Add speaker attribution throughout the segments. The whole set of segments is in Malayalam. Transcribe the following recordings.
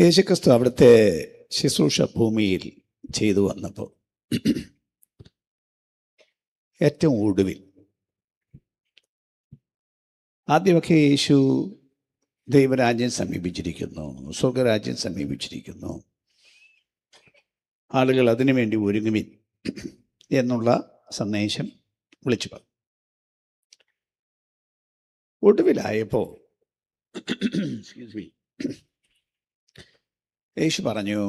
Speaker 1: യേശുക്രിസ്തു അവിടുത്തെ ശുശ്രൂഷ ഭൂമിയിൽ ചെയ്തു വന്നപ്പോൾ ഏറ്റവും ഒടുവിൽ ആദ്യമൊക്കെ യേശു ദൈവരാജ്യം സമീപിച്ചിരിക്കുന്നു, സ്വർഗരാജ്യം സമീപിച്ചിരിക്കുന്നു, ആളുകൾ അതിനുവേണ്ടി ഒരുങ്ങുവിൻ എന്നുള്ള സന്ദേശം വിളിച്ചു പറഞ്ഞു. ഒടുവിലായപ്പോൾ യേശു പറഞ്ഞു,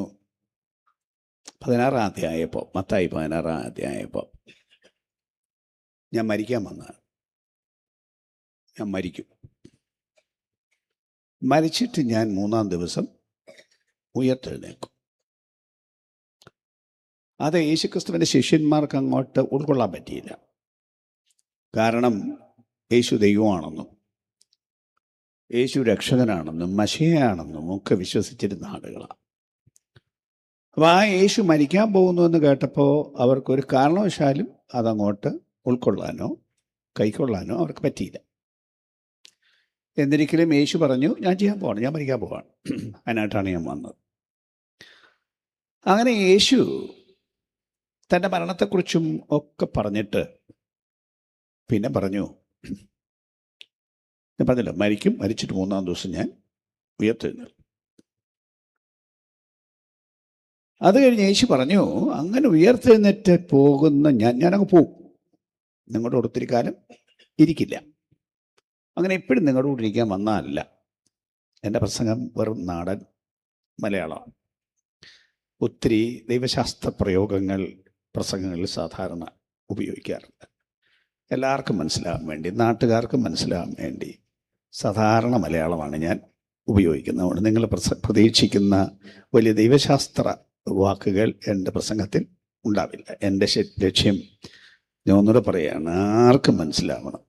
Speaker 1: 16-ാം അധ്യായപ്പോൾ, മത്തായി 16-ാം അധ്യായപ്പോൾ, ഞാൻ മരിക്കാൻ വന്നതാണ്, ഞാൻ മരിക്കും, മരിച്ചിട്ട് ഞാൻ 3-ാം ദിവസം ഉയർത്തെഴുന്നേക്കും. അത് യേശുക്രിസ്തുവിൻ്റെ ശിഷ്യന്മാർക്ക് അങ്ങോട്ട് ഉൾക്കൊള്ളാൻ പറ്റിയില്ല. കാരണം യേശു ദൈവമാണെന്നും യേശു രക്ഷകനാണെന്നും മശിഹയാണെന്നും ഒക്കെ വിശ്വസിച്ചിരുന്ന ആളുകളാണ്. അപ്പോൾ ആ യേശു മരിക്കാൻ പോകുന്നു എന്ന് കേട്ടപ്പോൾ അവർക്കൊരു കാരണവശാലും അതങ്ങോട്ട് ഉൾക്കൊള്ളാനോ കൈക്കൊള്ളാനോ അവർക്ക് പറ്റിയില്ല. എന്നിരിക്കലും യേശു പറഞ്ഞു, ഞാൻ ചെയ്യാൻ പോവാണ്, ഞാൻ മരിക്കാൻ പോവാണ്, അതിനായിട്ടാണ് ഞാൻ വന്നത്. അങ്ങനെ യേശു തൻ്റെ മരണത്തെക്കുറിച്ചും ഒക്കെ പറഞ്ഞിട്ട് പിന്നെ പറഞ്ഞു, ഞാൻ പറഞ്ഞില്ല, മരിക്കും, മരിച്ചിട്ട് 3-ാം ദിവസം ഞാൻ ഉയർത്തെഴുന്നേൽക്കും. അത് കഴിഞ്ഞ് യേശു പറഞ്ഞു, അങ്ങനെ ഉയർത്തെഴുന്നേറ്റ് പോകുന്ന ഞാനങ്ങ് പോവും, നിങ്ങളുടെ കൂടെ ഒത്തിരി കാലം ഇരിക്കില്ല. അങ്ങനെ എപ്പോഴും നിങ്ങളുടെ കൂടെ ഇരിക്കാൻ വന്നതല്ല. എൻ്റെ പ്രസംഗം വെറും നാടൻ മലയാളമാണ്. ഒത്തിരി ദൈവശാസ്ത്ര പ്രയോഗങ്ങൾ പ്രസംഗങ്ങളിൽ സാധാരണ ഉപയോഗിക്കാറുണ്ട്. എല്ലാവർക്കും മനസ്സിലാകാൻ വേണ്ടി, നാട്ടുകാർക്കും മനസ്സിലാകാൻ വേണ്ടി സാധാരണ മലയാളമാണ് ഞാൻ ഉപയോഗിക്കുന്നത്. അതുകൊണ്ട് നിങ്ങൾ പ്രതീക്ഷിക്കുന്ന വലിയ ദൈവശാസ്ത്ര വാക്കുകൾ എൻ്റെ പ്രസംഗത്തിൽ ഉണ്ടാവില്ല. എൻ്റെ ലക്ഷ്യം, ഞാൻ ഒന്നുകൂടെ പറയുകയാണ്, ആർക്കും മനസ്സിലാവണം,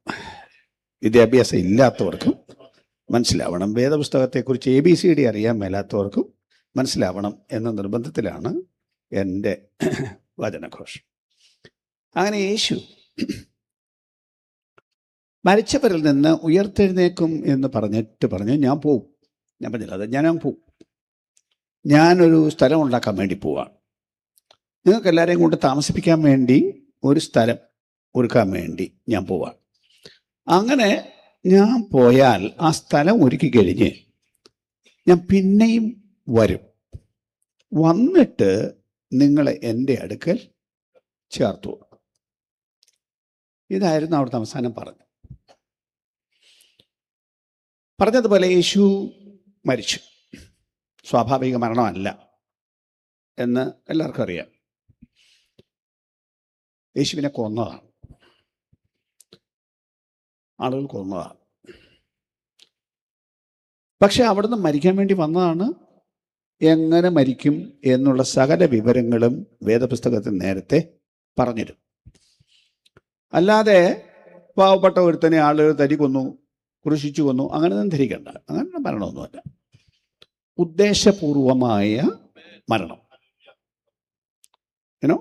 Speaker 1: വിദ്യാഭ്യാസം ഇല്ലാത്തവർക്കും മനസ്സിലാവണം, വേദപുസ്തകത്തെക്കുറിച്ച് ABCD അറിയാൻ മേലാത്തവർക്കും മനസ്സിലാവണം എന്ന നിർബന്ധത്തിലാണ് എൻ്റെ വചനഘോഷം. അങ്ങനെ യേശു മരിച്ചവരിൽ നിന്ന് ഉയർത്തെഴുന്നേക്കും എന്ന് പറഞ്ഞിട്ട് പറഞ്ഞു, ഞാൻ പോവും. ഞാൻ പറഞ്ഞില്ല, അത് ഞാൻ പോവും, ഞാനൊരു സ്ഥലം ഉണ്ടാക്കാൻ വേണ്ടി പോവാണ്, നിങ്ങൾക്ക് എല്ലാവരെയും കൊണ്ട് താമസിപ്പിക്കാൻ വേണ്ടി ഒരു സ്ഥലം ഒരുക്കാൻ വേണ്ടി ഞാൻ പോവാണ്. അങ്ങനെ ഞാൻ പോയാൽ ആ സ്ഥലം ഒരുക്കി കഴിഞ്ഞ് ഞാൻ പിന്നെയും വരും, വന്നിട്ട് നിങ്ങളെ എൻ്റെ അടുക്കൽ ചേർത്തു. ഇതായിരുന്നു അവിടുത്തെ അവസാനം പറഞ്ഞതുപോലെ യേശു മരിച്ചു. സ്വാഭാവിക മരണമല്ല എന്ന് എല്ലാവർക്കും അറിയാം. യേശുവിനെ കൊന്നതാണ്, ആളുകൾ കൊന്നതാണ്. പക്ഷെ അവിടുന്ന് മരിക്കാൻ വേണ്ടി വന്നതാണ്. എങ്ങനെ മരിക്കും എന്നുള്ള സകല വിവരങ്ങളും വേദപുസ്തകത്തിൽ നേരത്തെ പറഞ്ഞിരുന്നു. അല്ലാതെ പാവപ്പെട്ട ഒരുത്തനെ ആളുകൾ തരി കൊന്നു, ക്രൂശിച്ചു കൊന്നു, അങ്ങനെയൊന്നും ധരിക്കണ്ട. അങ്ങനെ മരണമൊന്നുമല്ല, ഉദ്ദേശപൂർവമായ മരണം. ഏനോ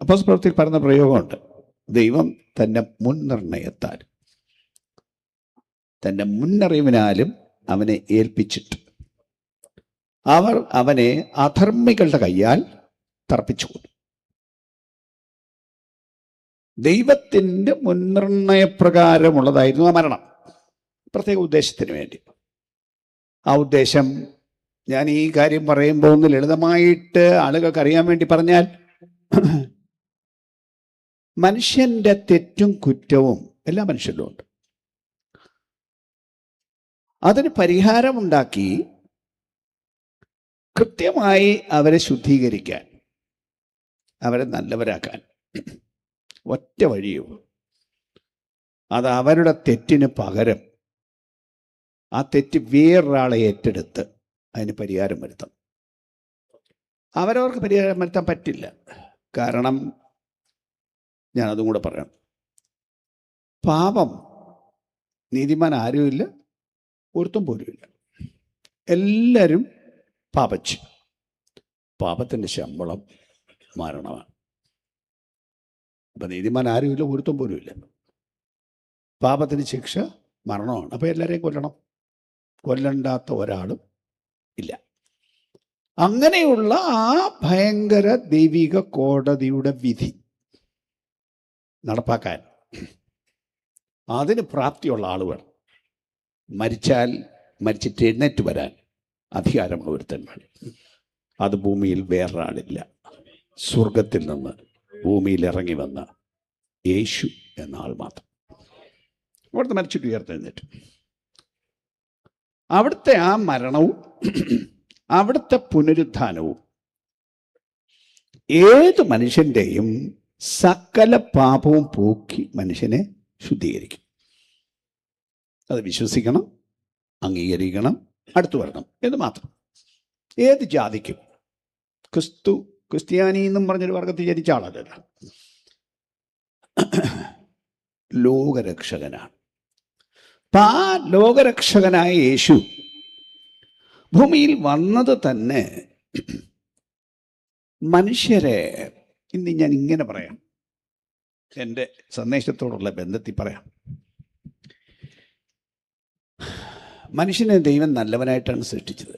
Speaker 1: അപ്പോസ്തല പ്രവൃത്തിയിൽ പറഞ്ഞ പ്രയോഗമുണ്ട്, ദൈവം തൻ്റെ മുൻനിർണയത്താൽ, തൻ്റെ മുന്നറിവിനാലും അവനെ ഏൽപ്പിച്ചിട്ട് അവർ അവനെ അധർമ്മികളുടെ കയ്യാൽ തർപ്പിച്ചു കൊന്നു. ദൈവത്തിൻ്റെ മുൻനിർണയപ്രകാരമുള്ളതായിരുന്നു ആ മരണം, പ്രത്യേക ഉദ്ദേശത്തിന് വേണ്ടി. ആ ഉദ്ദേശം ഞാൻ ഈ കാര്യം പറയുമ്പോൾ ഒന്ന് ലളിതമായിട്ട് ആളുകൾക്ക് അറിയാൻ വേണ്ടി പറഞ്ഞാൽ, മനുഷ്യൻ്റെ തെറ്റും കുറ്റവും എല്ലാ മനുഷ്യരിലും ഉണ്ട്. അതിന് പരിഹാരമുണ്ടാക്കി കൃത്യമായി അവരെ ശുദ്ധീകരിക്കാൻ, അവരെ നല്ലവരാക്കാൻ ഒറ്റ വഴിയേ ഉള്ളൂ. അത് അവരുടെ തെറ്റിന് പകരം ആ തെറ്റ് വേറൊരാളെ ഏറ്റെടുത്ത് അതിന് പരിഹാരം വരുത്തണം. അവരവർക്ക് പരിഹാരം വരുത്താൻ പറ്റില്ല. കാരണം ഞാനതും കൂടെ പറയാം, പാപം നീതിമാൻ ആരുമില്ല, ഒരുത്തും പോലുമില്ല. എല്ലാവരും പാപച്ചു. പാപത്തിൻ്റെ ശമ്പളം മരണമാണ്. അപ്പം നീതിമാൻ ആരുമില്ല, ഒരുത്തും പോലുമില്ല. പാപത്തിന് ശിക്ഷ മരണമാണ്. അപ്പോൾ എല്ലാവരെയും കൊല്ലണം, കൊല്ലണ്ടാത്ത ഒരാളും ഇല്ല. അങ്ങനെയുള്ള ആ ഭയങ്കര ദൈവിക കോടതിയുടെ വിധി നടപ്പാക്കാൻ അതിന് പ്രാപ്തിയുള്ള ആളുകൾ, മരിച്ചാൽ മരിച്ചിട്ട് എഴുന്നേറ്റ് വരാൻ അധികാരമുള്ള ഒരുത്തൻ വേണം. അത് ഭൂമിയിൽ വേറൊരാളില്ല. സ്വർഗത്തിൽ നിന്ന് ഭൂമിയിൽ ഇറങ്ങി വന്ന യേശു എന്ന ആൾ മാത്രം. അവിടുത്തെ മരിച്ചിട്ട് ഉയർത്തെഴുന്നേറ്റ്. അവിടുത്തെ ആ മരണവും അവിടുത്തെ പുനരുത്ഥാനവും ഏത് മനുഷ്യൻ്റെയും സകല പാപവും പോക്കി മനുഷ്യനെ ശുദ്ധീകരിക്കും. അത് വിശ്വസിക്കണം, അംഗീകരിക്കണം, അടുത്തു വരണം എന്ന് മാത്രം. ഏത് ജാതിക്കും ക്രിസ്ത്യാനി എന്നും പറഞ്ഞൊരു വർഗത്തിൽ ജനിച്ച ആളല്ല, ലോകരക്ഷകനാണ്. അപ്പം ആ ലോകരക്ഷകനായ യേശു ഭൂമിയിൽ വന്നത് തന്നെ മനുഷ്യരെ, ഇന്ന് ഞാൻ ഇങ്ങനെ പറയാം, എൻ്റെ സന്ദേശത്തോടുള്ള ബന്ധത്തിൽ പറയാം. മനുഷ്യനെ ദൈവം നല്ലവനായിട്ടാണ് സൃഷ്ടിച്ചത്.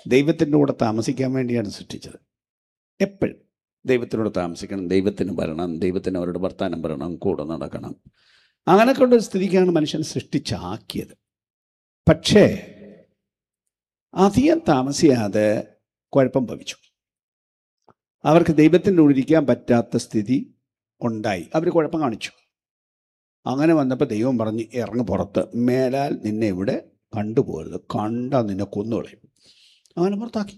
Speaker 1: ദൈവത്തിൻ്റെ കൂടെ താമസിക്കാൻ വേണ്ടിയാണ് സൃഷ്ടിച്ചത്. എപ്പോഴും ദൈവത്തിനോട് താമസിക്കണം, ദൈവത്തിന് വരണം, ദൈവത്തിന് അവരുടെ വർത്താനം പറയണം, കൂടെ നടക്കണം. അങ്ങനെയൊക്കെ ഉള്ള സ്ഥിതിക്കാണ് മനുഷ്യൻ സൃഷ്ടിച്ചാക്കിയത്. പക്ഷേ അധികം താമസിയാതെ കുഴപ്പം ഭവിച്ചു. അവർക്ക് ദൈവത്തിൻ്റെ കൂടെ ഇരിക്കാൻ പറ്റാത്ത സ്ഥിതി ഉണ്ടായി. അവർ കുഴപ്പം കാണിച്ചു. അങ്ങനെ വന്നപ്പോൾ ദൈവം പറഞ്ഞ്, ഇറങ്ങി പുറത്ത്, മേലാൽ നിന്നെ ഇവിടെ കണ്ടുപോകരുത്, കണ്ടാൽ നിന്നെ കൊന്നുകളയും. അങ്ങനെ പുറത്താക്കി.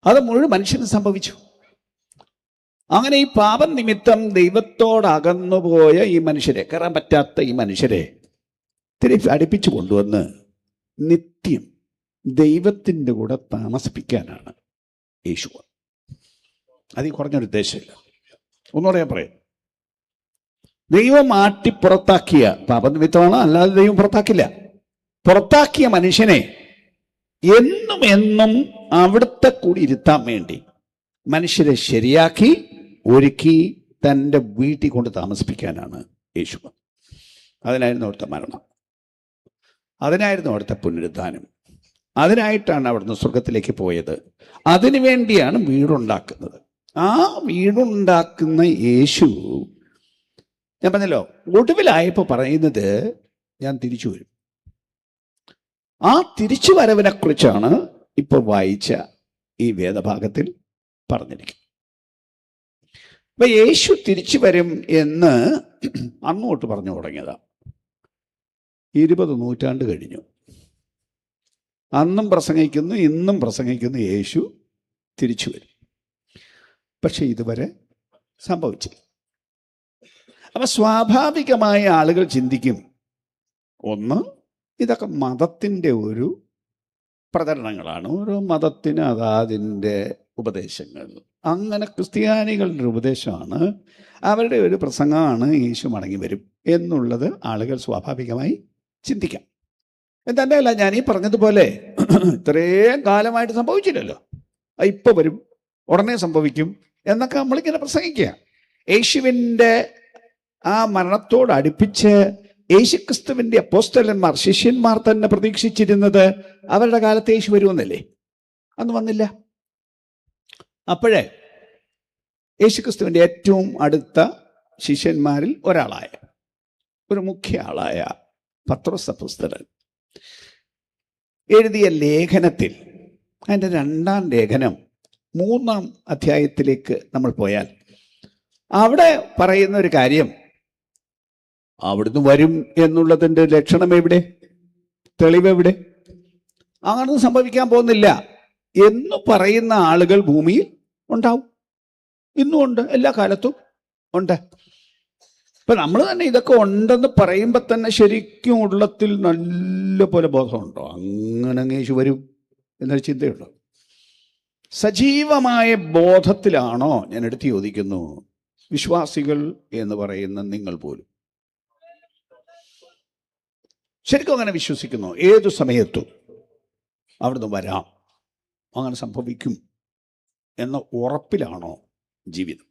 Speaker 1: അത് മുഴുവൻ മനുഷ്യന് സംഭവിച്ചു. അങ്ങനെ ഈ പാപം നിമിത്തം ദൈവത്തോടകന്നുപോയ ഈ മനുഷ്യരെ, കയറാൻ പറ്റാത്ത ഈ മനുഷ്യരെ തിരിച്ച് അടുപ്പിച്ചു കൊണ്ടുവന്ന് നിത്യം ദൈവത്തിൻ്റെ കൂടെ താമസിപ്പിക്കാനാണ് യേശു. അതിൽ കുറഞ്ഞൊരു ഉദ്ദേശമില്ല. ഒന്നുകൂടെ ഞാൻ പറയാം. ദൈവം മാറ്റി പുറത്താക്കിയ, പാപനിമിത്തമാണ്, അല്ലാതെ ദൈവം പുറത്താക്കില്ല. പുറത്താക്കിയ മനുഷ്യനെ എന്നും എന്നും അവിടുത്തെ കൂടി ഇരുത്താൻ വേണ്ടി മനുഷ്യരെ ശരിയാക്കി ഒരുക്കി തൻ്റെ വീട്ടിൽ കൊണ്ട് താമസിപ്പിക്കാനാണ് യേശു. അതിനായിരുന്നു അവിടുത്തെ മരണം, അതിനായിരുന്നു അവിടുത്തെ പുനരുദ്ധാനം, അതിനായിട്ടാണ് അവിടുന്ന് സ്വർഗത്തിലേക്ക് പോയത്. അതിനു വേണ്ടിയാണ് വീടുണ്ടാക്കുന്നത്. ആ വീടുണ്ടാക്കുന്ന യേശു, ഞാൻ പറഞ്ഞല്ലോ, ഒടുവിലായപ്പോൾ പറയുന്നത് ഞാൻ തിരിച്ചു വരും. ആ തിരിച്ചു വരവിനെ കുറിച്ചാണ് ഇപ്പോൾ വായിച്ച ഈ വേദഭാഗത്തിൽ പറഞ്ഞിരിക്കുന്നത്. അപ്പൊ യേശു തിരിച്ചു വരും എന്ന് അങ്ങോട്ട് പറഞ്ഞു തുടങ്ങിയതാ. 20 നൂറ്റാണ്ട് കഴിഞ്ഞു. അന്നും പ്രസംഗിക്കുന്നു, ഇന്നും പ്രസംഗിക്കുന്നു, യേശു തിരിച്ചു വരും. പക്ഷെ ഇതുവരെ സംഭവിച്ചില്ല. അപ്പൊ സ്വാഭാവികമായ ആളുകൾ ചിന്തിക്കും, ഒന്ന്, ഇതൊക്കെ മതത്തിൻ്റെ ഒരു പ്രചരണങ്ങളാണ്, ഓരോ മതത്തിന് അതാതിൻ്റെ ഉപദേശങ്ങൾ. അങ്ങനെ ക്രിസ്ത്യാനികളുടെ ഉപദേശമാണ്, അവരുടെ ഒരു പ്രസംഗമാണ് യേശു മടങ്ങി വരും എന്നുള്ളത് ആളുകൾ സ്വാഭാവികമായി ചിന്തിക്കാം. തന്നെയല്ല, ഞാൻ ഈ പറഞ്ഞതുപോലെ ഇത്രയും കാലമായിട്ട് സംഭവിച്ചില്ലല്ലോ, ഇപ്പം വരും, ഉടനെ സംഭവിക്കും എന്നൊക്കെ നമ്മളിങ്ങനെ പ്രസംഗിക്കുക. യേശുവിൻ്റെ ആ മരണത്തോട് അടുപ്പിച്ച് യേശുക്രിസ്തുവിൻ്റെ അപ്പോസ്തലന്മാർ, ശിഷ്യന്മാർ തന്നെ പ്രതീക്ഷിച്ചിരുന്നത് അവരുടെ കാലത്ത് യേശു വരുമെന്നല്ലേ. അന്ന് വന്നില്ല. അപ്പോഴേ യേശുക്രിസ്തുവിൻ്റെ ഏറ്റവും അടുത്ത ശിഷ്യന്മാരിൽ ഒരാളായ, ഒരു മുഖ്യ ആളായ പത്രോസ് അപ്പോസ്തലൻ എഴുതിയ ലേഖനത്തിൽ, അതിൻ്റെ 2-ാം ലേഖനം 3-ാം അധ്യായത്തിലേക്ക് നമ്മൾ പോയാൽ അവിടെ പറയുന്ന ഒരു കാര്യം, അവിടുന്ന് വരും എന്നുള്ളതിൻ്റെ ലക്ഷണം എവിടെ, തെളിവെവിടെ? അങ്ങനൊന്നും സംഭവിക്കാൻ പോകുന്നില്ല എന്ന് പറയുന്ന ആളുകൾ ഭൂമിയിൽ ഉണ്ടാവും. ഇന്നും ഉണ്ട്, എല്ലാ കാലത്തും ഉണ്ട്. ഇപ്പൊ നമ്മൾ തന്നെ ഇതൊക്കെ ഉണ്ടെന്ന് പറയുമ്പോൾ തന്നെ ശരിക്കും ഉള്ളത്തിൽ നല്ല പോലെ ബോധമുണ്ടോ? അങ്ങനെ യേശു വരും എന്നൊരു ചിന്തയുണ്ടോ? സജീവമായ ബോധത്തിലാണോ? ഞാൻ എടുത്ത് ചോദിക്കുന്നു, വിശ്വാസികൾ എന്ന് പറയുന്ന നിങ്ങൾ പോലും ശരിക്കും അങ്ങനെ വിശ്വസിക്കുന്നു? ഏതു സമയത്തും അവിടുന്ന് വരാം, അങ്ങനെ സംഭവിക്കും എന്ന ഉറപ്പിലാണോ ജീവിതം?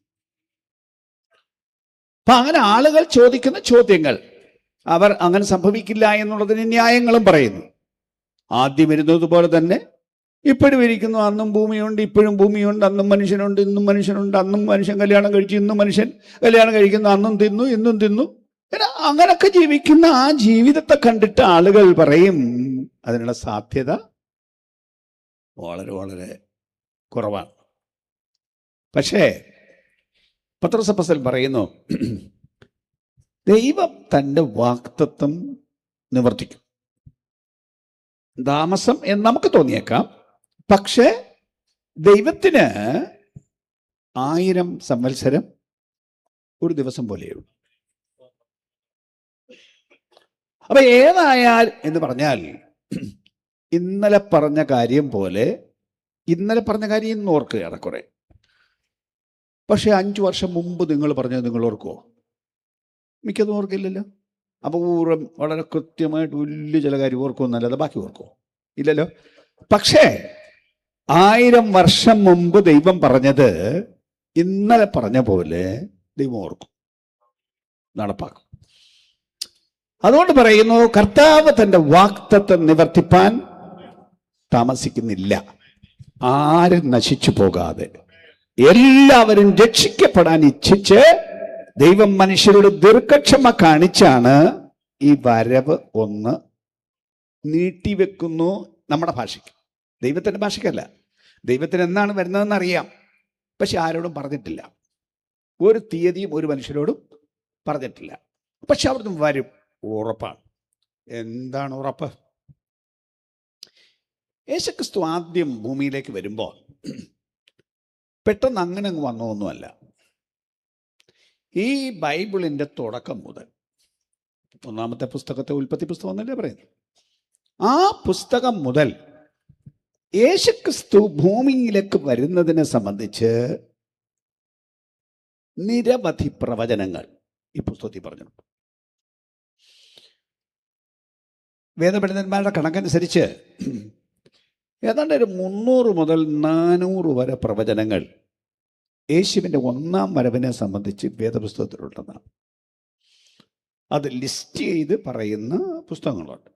Speaker 1: അപ്പൊ അങ്ങനെ ആളുകൾ ചോദിക്കുന്ന ചോദ്യങ്ങൾ, അവർ അങ്ങനെ സംഭവിക്കില്ല എന്നുള്ളതിന് ന്യായങ്ങളും പറയുന്നു. ആദ്യം വരുന്നത് പോലെ തന്നെ ഇപ്പോഴും ഇരിക്കുന്നു. അന്നും ഭൂമിയുണ്ട്, ഇപ്പോഴും ഭൂമിയുണ്ട്. അന്നും മനുഷ്യനുണ്ട്, ഇന്നും മനുഷ്യനുണ്ട്. അന്നും മനുഷ്യൻ കല്യാണം കഴിച്ചു, ഇന്നും മനുഷ്യൻ കല്യാണം കഴിക്കുന്നു. അന്നും തിന്നു, ഇന്നും തിന്നു. അങ്ങനൊക്കെ ജീവിക്കുന്ന ആ ജീവിതത്തെ കണ്ടിട്ട് ആളുകൾ പറയും അതിനുള്ള സാധ്യത വളരെ വളരെ കുറവാണ്. പക്ഷേ പത്രോസ് അപ്പോസ്തലൻ പറയുന്നു, ദൈവം തൻ്റെ വാഗ്ദത്തം നിവർത്തിക്കും. താമസം എന്ന് നമുക്ക് തോന്നിയേക്കാം, പക്ഷേ ദൈവത്തിന് 1000 സംവത്സരം ഒരു ദിവസം പോലെയുള്ളൂ. അപ്പൊ ഏതായാൽ എന്ന് പറഞ്ഞാൽ ഇന്നലെ പറഞ്ഞ കാര്യം പോലെ, ഇന്നലെ പറഞ്ഞ കാര്യം ഇന്ന് ഓർക്കുകയാണ് കുറെ. പക്ഷെ 5 വർഷം മുമ്പ് നിങ്ങൾ പറഞ്ഞത് നിങ്ങൾ ഓർക്കുമോ? മിക്കതും ഓർക്കില്ലല്ലോ. അപൂർവം വളരെ കൃത്യമായിട്ട് വലിയ ചില കാര്യം ഓർക്കുമെന്നല്ലാതെ ബാക്കി ഓർക്കുമോ? ഇല്ലല്ലോ. പക്ഷേ 1000 വർഷം മുമ്പ് ദൈവം പറഞ്ഞത് ഇന്നലെ പറഞ്ഞ പോലെ ദൈവം ഓർക്കും, നടപ്പാക്കും. അതുകൊണ്ട് പറയുന്നു, കർത്താവ് തൻ്റെ വാഗ്ദത്തം നിവർത്തിപ്പാൻ താമസിക്കുന്നില്ല. ആരും നശിച്ചു പോകാതെ എല്ലാവരും രക്ഷിക്കപ്പെടാൻ ഇച്ഛിച്ച് ദൈവം മനുഷ്യരോട് ദീർഘക്ഷമ കാണിച്ചാണ് ഈ വരവ് ഒന്ന് നീട്ടിവെക്കുന്നു. നമ്മുടെ ഭാഷയ്ക്ക്, ദൈവത്തിൻ്റെ ഭാഷയ്ക്കല്ല. ദൈവത്തിന് എന്നാണ് വരുന്നതെന്ന് അറിയാം, പക്ഷെ ആരോടും പറഞ്ഞിട്ടില്ല. ഒരു തീയതിയും ഒരു മനുഷ്യരോടും പറഞ്ഞിട്ടില്ല. പക്ഷെ അവിടുന്ന് വരും, ഉറപ്പാണ്. എന്താണ് ഉറപ്പ്? യേശുക്രിസ്തു ആദ്യം ഭൂമിയിലേക്ക് വരുമ്പോൾ പെട്ടെന്ന് അങ്ങനെ അങ്ങ് വന്നതൊന്നുമല്ല. ഈ ബൈബിളിൻ്റെ തുടക്കം മുതൽ, ഒന്നാമത്തെ പുസ്തകത്തെ ഉൽപ്പത്തി പുസ്തകം എന്നല്ലേ പറയുന്നത്, ആ പുസ്തകം മുതൽ യേശുക്രിസ്തു ഭൂമിയിലേക്ക് വരുന്നതിനെ സംബന്ധിച്ച് നിരവധി പ്രവചനങ്ങൾ ഈ പുസ്തകത്തിൽ പറഞ്ഞിട്ടുണ്ട്. വേദപണ്ഡിതന്മാരുടെ കണക്കനുസരിച്ച് ഏതാണ്ട് ഒരു 300 മുതൽ 400 വരെ പ്രവചനങ്ങൾ യേശുവിൻ്റെ ഒന്നാം വരവിനെ സംബന്ധിച്ച് വേദപുസ്തകത്തിലുണ്ടെന്നാണ്. അത് ലിസ്റ്റ് ചെയ്ത് പറയുന്ന പുസ്തകങ്ങളുണ്ട്.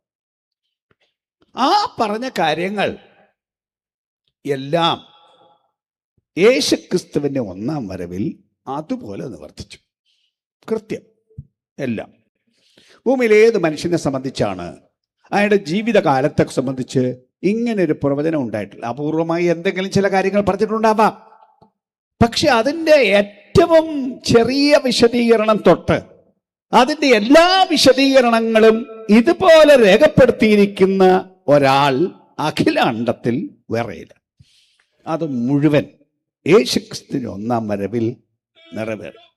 Speaker 1: ആ പറഞ്ഞ കാര്യങ്ങൾ എല്ലാം യേശുക്രിസ്തുവിൻ്റെ ഒന്നാം വരവിൽ അതുപോലെ നിവർത്തിച്ചു. കൃത്യം എല്ലാം. ഭൂമിയിൽ ഏത് മനുഷ്യനെ സംബന്ധിച്ചാണ് അയാളുടെ ജീവിതകാലത്തെ സംബന്ധിച്ച് ഇങ്ങനൊരു പ്രവചനം ഉണ്ടായിട്ടില്ല? അപൂർവമായി എന്തെങ്കിലും ചില കാര്യങ്ങൾ പറഞ്ഞിട്ടുണ്ടാവാം, പക്ഷെ അതിൻ്റെ ഏറ്റവും ചെറിയ വിശദീകരണം തൊട്ട് അതിൻ്റെ എല്ലാ വിശദീകരണങ്ങളും ഇതുപോലെ രേഖപ്പെടുത്തിയിരിക്കുന്ന ഒരാൾ അഖിലാണ്ടത്തിൽ വേറെയില്ല. അത് മുഴുവൻ യേശുക്രിസ്തുവിന്റെ ഒന്നാം വരവിൽ നിറവേറും.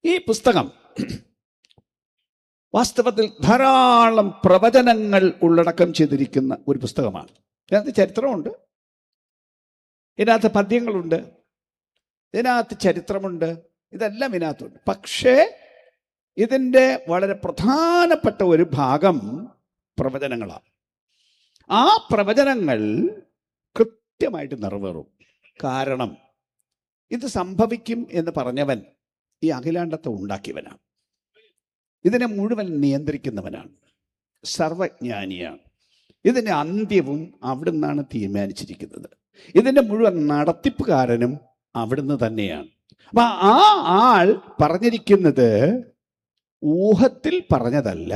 Speaker 1: ഈ പുസ്തകം വാസ്തവത്തിൽ ധാരാളം പ്രവചനങ്ങൾ ഉള്ളടക്കം ചെയ്തിരിക്കുന്ന ഒരു പുസ്തകമാണ്. ഇതിനകത്ത് ചരിത്രമുണ്ട്, ഇതിനകത്ത് പദ്യങ്ങളുണ്ട്, ഇതിനകത്ത് ചരിത്രമുണ്ട്, ഇതെല്ലാം ഇതിനകത്തുണ്ട്. പക്ഷേ ഇതിൻ്റെ വളരെ പ്രധാനപ്പെട്ട ഒരു ഭാഗം പ്രവചനങ്ങളാണ്. ആ പ്രവചനങ്ങൾ കൃത്യമായിട്ട് നിറവേറും. കാരണം ഇത് സംഭവിക്കും എന്ന് പറഞ്ഞവൻ ഈ അഖിലാണ്ടത്തെ ഉണ്ടാക്കിയവനാണ്, ഇതിനെ മുഴുവൻ നിയന്ത്രിക്കുന്നവനാണ്, സർവജ്ഞാനിയാണ്. ഇതിൻ്റെ അന്ത്യവും അവിടുന്നാണ് തീരുമാനിച്ചിരിക്കുന്നത്. ഇതിൻ്റെ മുഴുവൻ നടത്തിപ്പുകാരനും അവിടുന്ന് തന്നെയാണ്. അപ്പം ആ ആൾ പറഞ്ഞിരിക്കുന്നത് ഊഹത്തിൽ പറഞ്ഞതല്ല,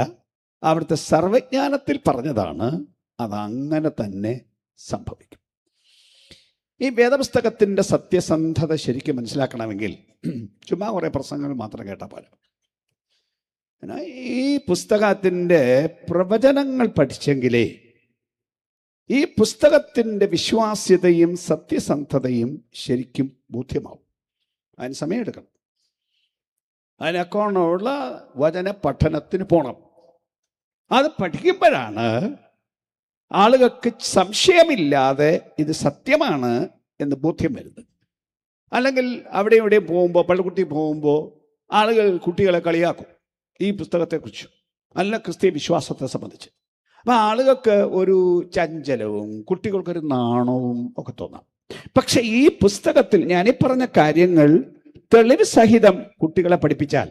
Speaker 1: അവിടുത്തെ സർവജ്ഞാനത്തിൽ പറഞ്ഞതാണ്. അതങ്ങനെ തന്നെ സംഭവിക്കും. ഈ വേദപുസ്തകത്തിൻ്റെ സത്യസന്ധത ശരിക്കും മനസ്സിലാക്കണമെങ്കിൽ ചുമ്മാ കുറേ പ്രസംഗങ്ങൾ മാത്രം കേട്ടാൽ പോരാ. ഈ പുസ്തകത്തിൻ്റെ പ്രവചനങ്ങൾ പഠിച്ചെങ്കിലേ ഈ പുസ്തകത്തിൻ്റെ വിശ്വാസ്യതയും സത്യസന്ധതയും ശരിക്കും ബോധ്യമാവും. അതിന് സമയമെടുക്കണം. അതിനൊക്കെയുള്ള വചന പഠനത്തിന് പോകണം. അത് പഠിക്കുമ്പോഴാണ് ആളുകൾക്ക് സംശയമില്ലാതെ ഇത് സത്യമാണ് എന്ന് ബോധ്യം വരുന്നത്. അല്ലെങ്കിൽ അവിടെ ഇവിടെ പോകുമ്പോൾ, പള്ളിക്കുട്ടി പോകുമ്പോൾ ആളുകൾ കുട്ടികളെ കളിയാക്കും ഈ പുസ്തകത്തെക്കുറിച്ച്, അല്ല ക്രിസ്തീയ വിശ്വാസത്തെ സംബന്ധിച്ച്. അപ്പം ആളുകൾക്ക് ഒരു ചഞ്ചലവും കുട്ടികൾക്കൊരു നാണവും ഒക്കെ തോന്നാം. പക്ഷെ ഈ പുസ്തകത്തിൽ ഞാനീ പറഞ്ഞ കാര്യങ്ങൾ തെളിവ് സഹിതം കുട്ടികളെ പഠിപ്പിച്ചാൽ,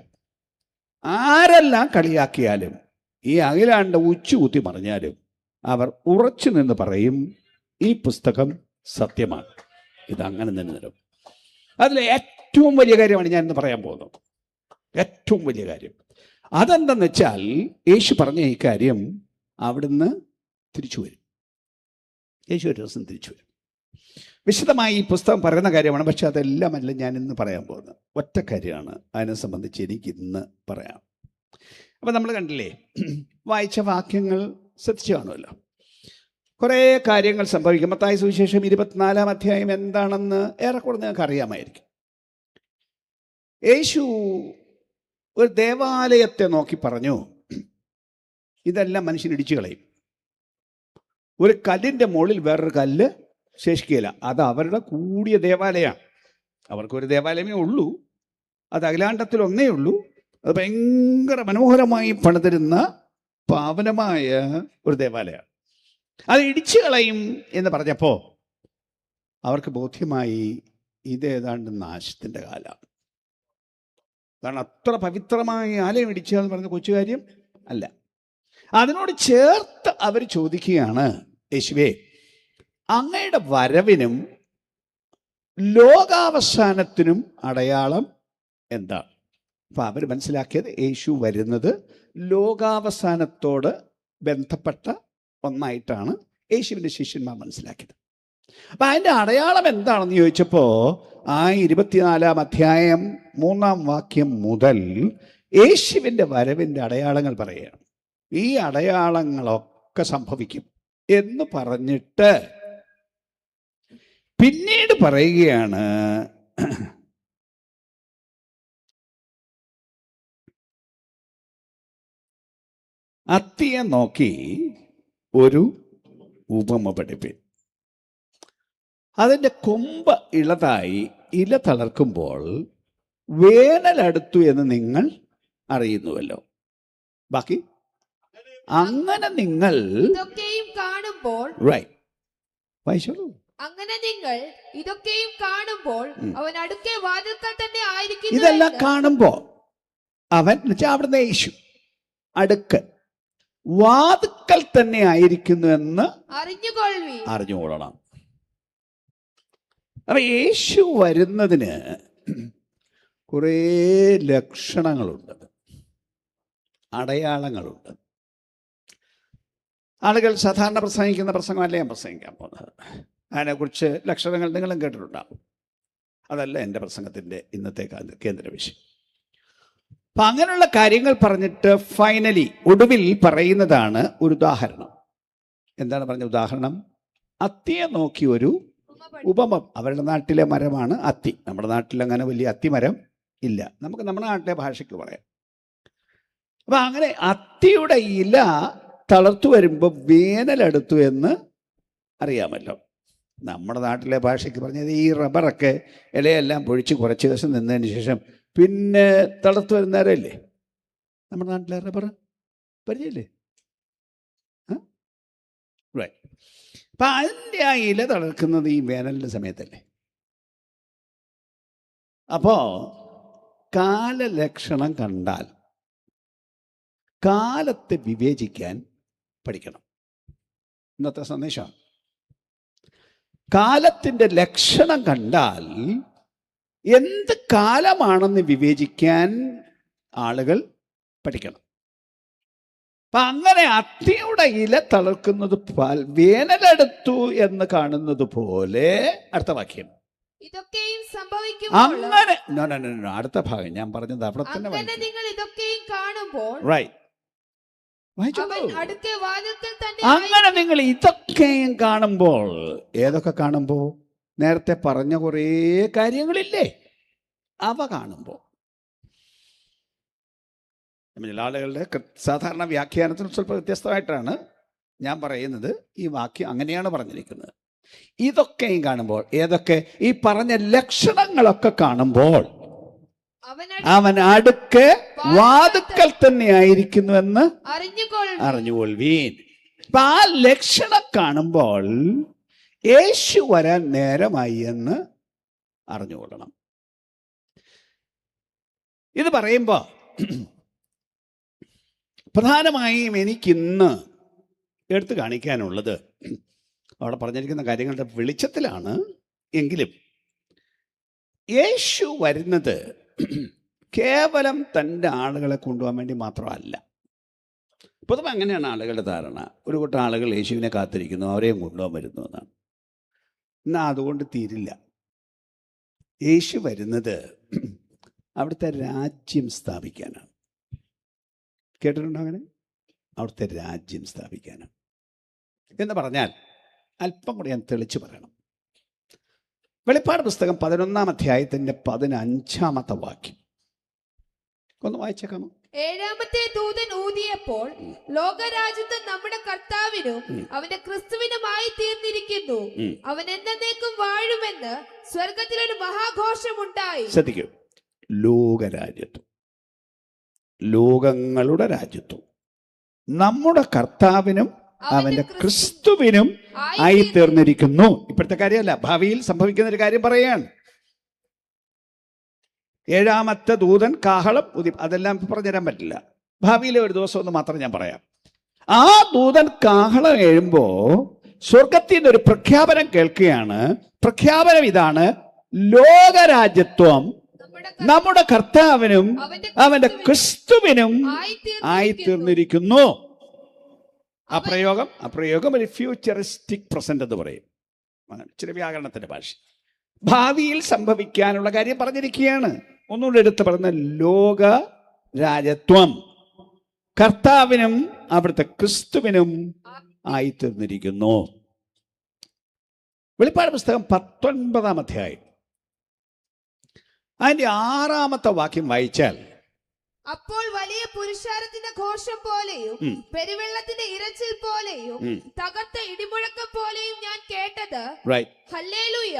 Speaker 1: ആരെല്ലാം കളിയാക്കിയാലും ഈ അഖിലാണ്ട ഉച്ചുകുത്തി മറിഞ്ഞാലും അവർ ഉറച്ചു നിന്ന് പറയും, ഈ പുസ്തകം സത്യമാണ്. ഇതങ്ങനെ തന്നെ നിലം. അതിലെ ഏറ്റവും വലിയ കാര്യമാണ് ഞാൻ ഇന്ന് പറയാൻ പോകുന്നത്. ഏറ്റവും വലിയ കാര്യം അതെന്തെന്ന് വെച്ചാൽ, യേശു പറഞ്ഞ ഈ കാര്യം അവിടുന്ന് തിരിച്ചു വരും. യേശു ഒരു ദിവസം തിരിച്ചു വരും. വിശദമായി ഈ പുസ്തകം പറയുന്ന കാര്യമാണ്. പക്ഷെ അതെല്ലാമല്ല ഞാൻ ഇന്ന് പറയാൻ പോകുന്നത്. ഒറ്റ കാര്യമാണ് അതിനെ സംബന്ധിച്ച് എനിക്ക് ഇന്ന് പറയാം. അപ്പം നമ്മൾ കണ്ടില്ലേ, വായിച്ച വാക്യങ്ങൾ ശ്രദ്ധിച്ചു കാണുമല്ലോ. കുറേ കാര്യങ്ങൾ സംഭവിക്കും. മത്തായി സുവിശേഷം 24-ാം അധ്യായം എന്താണെന്ന് ഏറെക്കുറെ നിങ്ങൾക്ക് അറിയാമായിരിക്കും. യേശു ഒരു ദേവാലയത്തെ നോക്കി പറഞ്ഞു, ഇതെല്ലാം മനുഷ്യൻ ഇടിച്ചു കളയും. ഒരു കല്ലിൻ്റെ മുകളിൽ വേറൊരു കല്ല് ശേഷിക്കുകയില്ല. അത് അവരുടെ കൂടിയ ദേവാലയമാണ്. അവർക്കൊരു ദേവാലയമേ ഉള്ളൂ, അത് അഖിലാണ്ടത്തിൽ ഒന്നേ ഉള്ളൂ. അത് ഭയങ്കര മനോഹരമായി പണിതിരുന്ന പാവനമായ ഒരു ദേവാലയമാണ്. അത് ഇടിച്ചു കളയും എന്ന് പറഞ്ഞപ്പോൾ അവർക്ക് ബോധ്യമായി ഇതേതാണ്ട് നാശത്തിൻ്റെ കാലമാണ്. കാരണം അത്ര പവിത്രമായ ആലയം ഇടിക്കുക എന്ന് പറയുന്ന കൊച്ചു കാര്യം അല്ല. അതിനോട് ചേർത്ത് അവർ ചോദിക്കുകയാണ്, യേശുവേ, അങ്ങയുടെ വരവിനും ലോകാവസാനത്തിനും അടയാളം എന്താണ്? അപ്പം അവർ മനസ്സിലാക്കിയത് യേശു വരുന്നത് ലോകാവസാനത്തോട് ബന്ധപ്പെട്ട ഒന്നായിട്ടാണ് യേശുവിൻ്റെ ശിഷ്യന്മാർ മനസ്സിലാക്കിയത്. അപ്പം അതിൻ്റെ അടയാളം എന്താണെന്ന് ചോദിച്ചപ്പോൾ ആ 24-ാം അധ്യായം 3-ാം വാക്യം മുതൽ യേശുവിൻ്റെ വരവിൻ്റെ അടയാളങ്ങൾ പറയുകയാണ്. ഈ അടയാളങ്ങളൊക്കെ സംഭവിക്കും എന്ന് പറഞ്ഞിട്ട് പിന്നീട് പറയുകയാണ്, അത്തിയെ നോക്കി ഒരു ഉപമ പഠിപ്പിൻ. അതിൻ്റെ കൊമ്പ് ഇളതായി ഇല തളർക്കുമ്പോൾ വേനലടുത്തു എന്ന് നിങ്ങൾ അറിയുന്നുവല്ലോ. ബാക്കി, അങ്ങനെ നിങ്ങൾ
Speaker 2: ഇതൊക്കെയും കാണുമ്പോൾ,
Speaker 1: വായിച്ചോളൂ.
Speaker 2: അങ്ങനെ നിങ്ങൾ ഇതൊക്കെയും കാണുമ്പോൾ അവൻ അടുക്കെ വാതിൽക്കൽ തന്നെ ആയിരിക്കുന്നു.
Speaker 1: ഇതെല്ലാം കാണുമ്പോ അവൻ എന്നുവെച്ചാൽ അവിടുന്ന് യേശു അടുക്ക് വാതിൽക്കൽ തന്നെ ആയിരിക്കുന്നു എന്ന് അറിഞ്ഞുകൊള്ളണം. അപ്പൊ യേശു വരുന്നതിന് കുറേ ലക്ഷണങ്ങളുണ്ട്, അടയാളങ്ങളുണ്ട്. ആളുകൾ സാധാരണ പ്രസംഗിക്കുന്ന പ്രസംഗമല്ല ഞാൻ പ്രസംഗിക്കാൻ പോകുന്നത്. അതിനെക്കുറിച്ച് ലക്ഷണങ്ങൾ നിങ്ങളും കേട്ടിട്ടുണ്ടാകും. അതല്ല എൻ്റെ പ്രസംഗത്തിൻ്റെ ഇന്നത്തെ കേന്ദ്ര വിഷയം. അപ്പം അങ്ങനെയുള്ള കാര്യങ്ങൾ പറഞ്ഞിട്ട് ഫൈനലി ഒടുവിൽ പറയുന്നതാണ് ഒരു ഉദാഹരണം. എന്താണ് പറഞ്ഞ ഉദാഹരണം? അത്തിയെ നോക്കി ഒരു ഉപമ. അവരുടെ നാട്ടിലെ മരമാണ് അത്തി. നമ്മുടെ നാട്ടിൽ അങ്ങനെ വലിയ അത്തിമരം ഇല്ല. നമുക്ക് നമ്മുടെ നാട്ടിലെ ഭാഷയ്ക്ക് പറയാം. അപ്പം അങ്ങനെ അത്തിയുടെ ഇല തളർത്തു വരുമ്പോൾ വേനലെടുത്തു എന്ന് അറിയാമല്ലോ. നമ്മുടെ നാട്ടിലെ ഭാഷയ്ക്ക് പറഞ്ഞത് ഈ റബ്ബറൊക്കെ ഇലയെല്ലാം പൊഴിച്ച് കുറച്ച് ദിവസം നിന്നതിന് ശേഷം പിന്നെ തളർത്തു വരുന്നവരല്ലേ നമ്മുടെ നാട്ടിലെ റബ്ബർ പരിചയല്ലേ? അപ്പം അതിൻ്റെ ആ ഇല തളർക്കുന്നത് ഈ വേനലിൻ്റെ സമയത്തല്ലേ. അപ്പോൾ കാലലക്ഷണം കണ്ടാൽ കാലത്തെ വിവേചിക്കാൻ പഠിക്കണം. ഇന്നത്തെ സന്ദേശമാണ്. കാലത്തിൻ്റെ ലക്ഷണം കണ്ടാൽ എന്ത് കാലമാണെന്ന് വിവേചിക്കാൻ ആളുകൾ പഠിക്കണം. അപ്പം അങ്ങനെ അത്തിയുടെ ഇല തളർക്കുന്നത് വേനലെടുത്തു എന്ന് കാണുന്നത് പോലെ, അടുത്ത വാക്യം,
Speaker 2: ഇതൊക്കെയും സംഭവിക്കും.
Speaker 1: അങ്ങനെ അടുത്ത ഭാഗം ഞാൻ പറഞ്ഞത് അവിടെ തന്നെ
Speaker 2: നിങ്ങൾ ഇതൊക്കെയും കാണുമ്പോൾ,
Speaker 1: അങ്ങനെ നിങ്ങൾ ഇതൊക്കെയും കാണുമ്പോൾ, ഏതൊക്കെ കാണുമ്പോൾ? നേരത്തെ പറഞ്ഞ കുറേ കാര്യങ്ങളില്ലേ, അവ കാണുമ്പോൾ. ചില ആളുകളുടെ സാധാരണ വ്യാഖ്യാനത്തിന് സ്വല്പം വ്യത്യസ്തമായിട്ടാണ് ഞാൻ പറയുന്നത്. ഈ വാക്യം അങ്ങനെയാണ് പറഞ്ഞിരിക്കുന്നത്. ഇതൊക്കെയും കാണുമ്പോൾ, ഏതൊക്കെ? ഈ പറഞ്ഞ ലക്ഷണങ്ങളൊക്കെ കാണുമ്പോൾ അവൻ അടുക്ക് വാതിൽക്കൽ തന്നെ ആയിരിക്കുന്നുവെന്ന് അറിഞ്ഞുകൊള്ളുവീൻ. അപ്പൊ ആ ലക്ഷണം കാണുമ്പോൾ യേശു വരാൻ നേരമായി എന്ന് അറിഞ്ഞുകൊള്ളണം. ഇത് പറയുമ്പോൾ പ്രധാനമായും എനിക്കിന്ന് എടുത്തു കാണിക്കാനുള്ളത് അവിടെ പറഞ്ഞിരിക്കുന്ന കാര്യങ്ങളുടെ വെളിച്ചത്തിലാണ്. എങ്കിലും യേശു വരുന്നത് കേവലം തൻ്റെ ആളുകളെ കൊണ്ടുപോകാൻ വേണ്ടി മാത്രമല്ല. പൊതുവെ അങ്ങനെയാണ് ആളുകളുടെ ധാരണ. ഒരു കൂട്ടം ആളുകൾ യേശുവിനെ കാത്തിരിക്കുന്നു, അവരെയും കൊണ്ടുപോകാൻ വരുന്നു എന്നാണ്. എന്നാൽ അതുകൊണ്ട് തീരില്ല. യേശു വരുന്നത് അവിടുത്തെ രാജ്യം സ്ഥാപിക്കാനാണ്. കേട്ടിട്ടുണ്ടോ അങ്ങനെ? അവിടുത്തെ രാജ്യം സ്ഥാപിക്കാനാണ് എന്ന് പറഞ്ഞാൽ അല്പം കൂടി ഞാൻ തെളിച്ച് പറയണം. വെളിപ്പാട് പുസ്തകം 11-ാം അധ്യായത്തിൻ്റെ 15-ാമത്തെ വാക്യം ഒന്ന് വായിച്ചേക്കാമോ?
Speaker 2: 7-ാമത്തെ ദൂതൻ ഊതിയപ്പോൾ ലോകരാജ്യത്വം നമ്മുടെ കർത്താവിനും അവന്റെ ക്രിസ്തുവിനുമായി തീർന്നിരിക്കുന്നു, അവൻ എന്നേക്കും വാഴുമെന്ന് സ്വർഗത്തിലൊരു മഹാഘോഷമുണ്ടായി.
Speaker 1: ശ്രദ്ധിക്കൂ, ലോകരാജ്യത്വം, ലോകങ്ങളുടെ രാജ്യത്വം നമ്മുടെ കർത്താവിനും അവന്റെ ക്രിസ്തുവിനും ആയി തീർന്നിരിക്കുന്നു. ഇപ്പോഴത്തെ കാര്യമല്ല, ഭാവിയിൽ സംഭവിക്കുന്ന ഒരു കാര്യം പറയാണ്. 7-ാമത്തെ ദൂതൻ കാഹളം ഊതി, അതെല്ലാം പറഞ്ഞുതരാൻ പറ്റില്ല. ഭാവിയിലെ ഒരു ദിവസം ഒന്ന് മാത്രം ഞാൻ പറയാം. ആ ദൂതൻ കാഹളം എഴുമ്പോൾ സ്വർഗത്തിൽ നിന്നൊരു പ്രഖ്യാപനം കേൾക്കുകയാണ്. പ്രഖ്യാപനം ഇതാണ്: ലോകരാജ്യത്വം നമ്മുടെ കർത്താവിനും അവന്റെ ക്രിസ്തുവിനും ആയി തീർന്നിരിക്കുന്നു. ആ പ്രയോഗം ഒരു ഫ്യൂച്ചറിസ്റ്റിക് പ്രസന്റ് എന്ന് പറയും. ചില വ്യാകരണത്തിന്റെ ഭാഷ. ഭാവിയിൽ സംഭവിക്കാനുള്ള കാര്യം പറഞ്ഞിരിക്കുകയാണ്. ഒന്നുകൂടെ എടുത്ത് പറഞ്ഞ ലോക രാജ്യത്വം കർത്താവിനും അവിടുത്തെ ക്രിസ്തുവിനും ആയി തീർന്നിരിക്കുന്നു. വെളിപ്പാട് പുസ്തകം 19-ാം അധ്യായം അതിന്റെ 6-ാമത്തെ വാക്യം വായിച്ചാൽ,
Speaker 2: അപ്പോൾ വലിയ പുരുഷാരത്തിന്റെ ഘോഷം പോലെയും പെരുവെള്ളത്തിന്റെ ഇരച്ചിൽ പോലെയും തകർത്ത ഇടിമുഴക്കം പോലെയും ഞാൻ കേട്ടത്, ഹല്ലേലൂയ,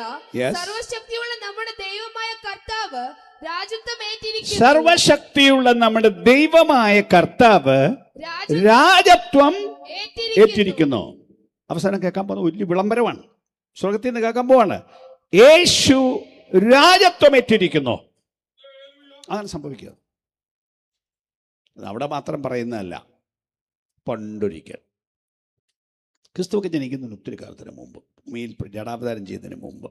Speaker 2: സർവശക്തിയുള്ള നമ്മുടെ ദൈവമായ കർത്താവ് രാജത്വം ഏറ്റിരിക്കുന്നു.
Speaker 1: സർവശക്തിയുള്ള നമ്മുടെ ദൈവമായ കർത്താവ് രാജത്വം ഏറ്റിരിക്കുന്നു. അവസാനം കേൾക്കാൻ പോകുന്ന വലിയ വിളംബരമാണ്. സ്വർഗത്തിൽ നിന്ന് കേൾക്കാൻ പോവാണ്, യേശു രാജത്വം ഏറ്റിരിക്കുന്നു. അങ്ങനെ സംഭവിക്കുക. അവിടെ മാത്രം പറയുന്നതല്ല. പണ്ടൊരിക്കൽ ക്രിസ്തുവൊക്കെ ജനിക്കുന്നതിന് ഒത്തിരി കാലത്തിന് മുമ്പ്, ഭൂമിയിൽ ജഡാവതാരം ചെയ്യുന്നതിന് മുമ്പ്,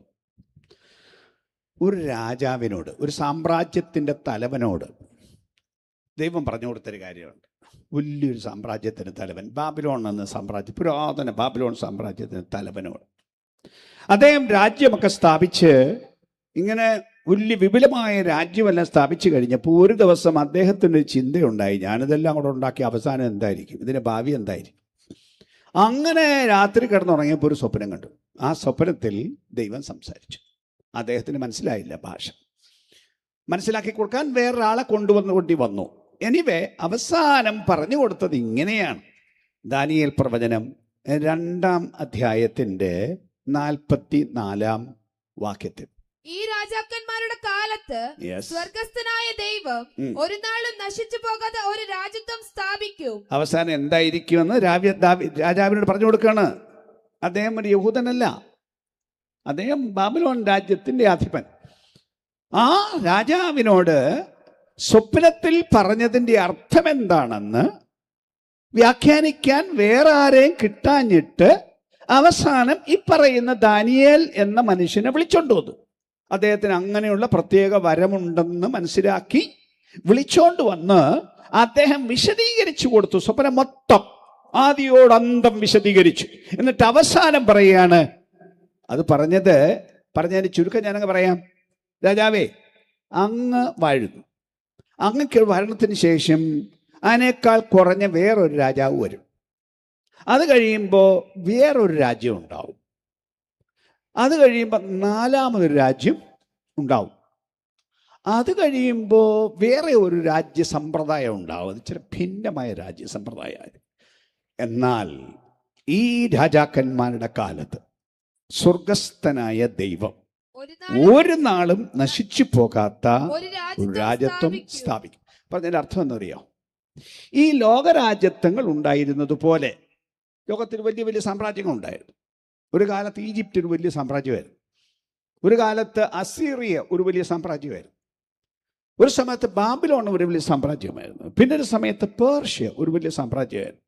Speaker 1: ഒരു രാജാവിനോട്, ഒരു സാമ്രാജ്യത്തിൻ്റെ തലവനോട് ദൈവം പറഞ്ഞു കൊടുത്തൊരു കാര്യമുണ്ട്. വലിയൊരു സാമ്രാജ്യത്തിന് തലവൻ, ബാബിലോൺ എന്ന സാമ്രാജ്യം, പുരാതന ബാബിലോൺ സാമ്രാജ്യത്തിന് തലവനോട് അദ്ദേഹം രാജ്യമൊക്കെ സ്ഥാപിച്ച് ഇങ്ങനെ വലിയ വിപുലമായ രാജ്യമെല്ലാം സ്ഥാപിച്ചു കഴിഞ്ഞപ്പോൾ ഒരു ദിവസം അദ്ദേഹത്തിൻ്റെ ഒരു ചിന്തയുണ്ടായി, ഞാനിതെല്ലാം കൂടെ ഉണ്ടാക്കി അവസാനം എന്തായിരിക്കും, ഇതിൻ്റെ ഭാവി എന്തായിരിക്കും. അങ്ങനെ രാത്രി കിടന്നുറങ്ങിയപ്പോൾ ഒരു സ്വപ്നം കണ്ടു. ആ സ്വപ്നത്തിൽ ദൈവം സംസാരിച്ചു. അദ്ദേഹത്തിന് മനസ്സിലായില്ല ഭാഷ. മനസ്സിലാക്കി കൊടുക്കാൻ വേറൊരാളെ കൊണ്ടുവന്നു. എനിവേ അവസാനം പറഞ്ഞു കൊടുത്തത് ഇങ്ങനെയാണ്. ദാനിയേൽ പ്രവചനം 2-ാം അധ്യായത്തിൻ്റെ 44-ാം വാക്യത്തിൽ,
Speaker 2: ഈ രാജാക്കന്മാരുടെ കാലത്ത് സ്വർഗസ്ഥനായ ദൈവം ഒരു നാളും നശിച്ചു പോകാതെ ഒരു രാജ്യത്വം സ്ഥാപിക്കും. അവസാനം എന്തായിരിക്കുമെന്ന് രാജാവിനോട് പറഞ്ഞു കൊടുക്കുകയാണ്. അദ്ദേഹം ഒരു യഹൂദനല്ല, അദ്ദേഹം ബാബിലോൺ രാജ്യത്തിന്റെ അധിപൻ. ആ രാജാവിനോട് സ്വപ്നത്തിൽ പറഞ്ഞതിൻ്റെ അർത്ഥം എന്താണെന്ന് വ്യാഖ്യാനിക്കാൻ വേറെ ആരെയും കിട്ടാഞ്ഞിട്ട് അവസാനം ഈ പറയുന്ന ദാനിയേൽ എന്ന മനുഷ്യനെ വിളിച്ചോണ്ട് വന്നു. അദ്ദേഹത്തിന് അങ്ങനെയുള്ള പ്രത്യേക വരമുണ്ടെന്ന് മനസ്സിലാക്കി വിളിച്ചോണ്ട് വന്ന് അദ്ദേഹം വിശദീകരിച്ചു കൊടുത്തു. സ്വപ്നം മൊത്തം ആദിയോടന്തം വിശദീകരിച്ചു. എന്നിട്ട് അവസാനം പറയാണ്, അത് പറഞ്ഞതിന് ചുരുക്കം ഞാനങ്ങ് പറയാം. രാജാവേ, അങ്ങ് വാഴുന്നു, അങ്ങക്ക് ഭരണത്തിന് ശേഷം അതിനേക്കാൾ കുറഞ്ഞ വേറൊരു രാജാവ് വരും. അത് കഴിയുമ്പോൾ വേറൊരു രാജ്യം ഉണ്ടാവും. അത് കഴിയുമ്പോൾ 4-മതൊരു രാജ്യം ഉണ്ടാവും. അത് കഴിയുമ്പോൾ വേറെ ഒരു രാജ്യ സമ്പ്രദായം ഉണ്ടാവും. അത് ചില ഭിന്നമായ രാജ്യ സമ്പ്രദായം. എന്നാൽ ഈ രാജാക്കന്മാരുടെ കാലത്ത് സ്വർഗസ്ഥനായ ദൈവം ഒരു നാളും നശിച്ചു പോകാത്ത ഒരു രാജ്യത്വം സ്ഥാപിക്കും. പറഞ്ഞതിൻ്റെ അർത്ഥം എന്നറിയോ? ഈ ലോകരാജ്യത്വങ്ങൾ ഉണ്ടായിരുന്നത് പോലെ ലോകത്തിൽ വലിയ വലിയ സാമ്രാജ്യങ്ങൾ ഉണ്ടായിരുന്നു. ഒരു കാലത്ത് ഈജിപ്റ്റ് ഒരു വലിയ സാമ്രാജ്യമായിരുന്നു. ഒരു കാലത്ത് അസീറിയ ഒരു വലിയ സാമ്രാജ്യമായിരുന്നു. ഒരു സമയത്ത് ബാബിലോൺ ഒരു വലിയ സാമ്രാജ്യമായിരുന്നു. പിന്നെ ഒരു സമയത്ത് പേർഷ്യ ഒരു വലിയ സാമ്രാജ്യമായിരുന്നു.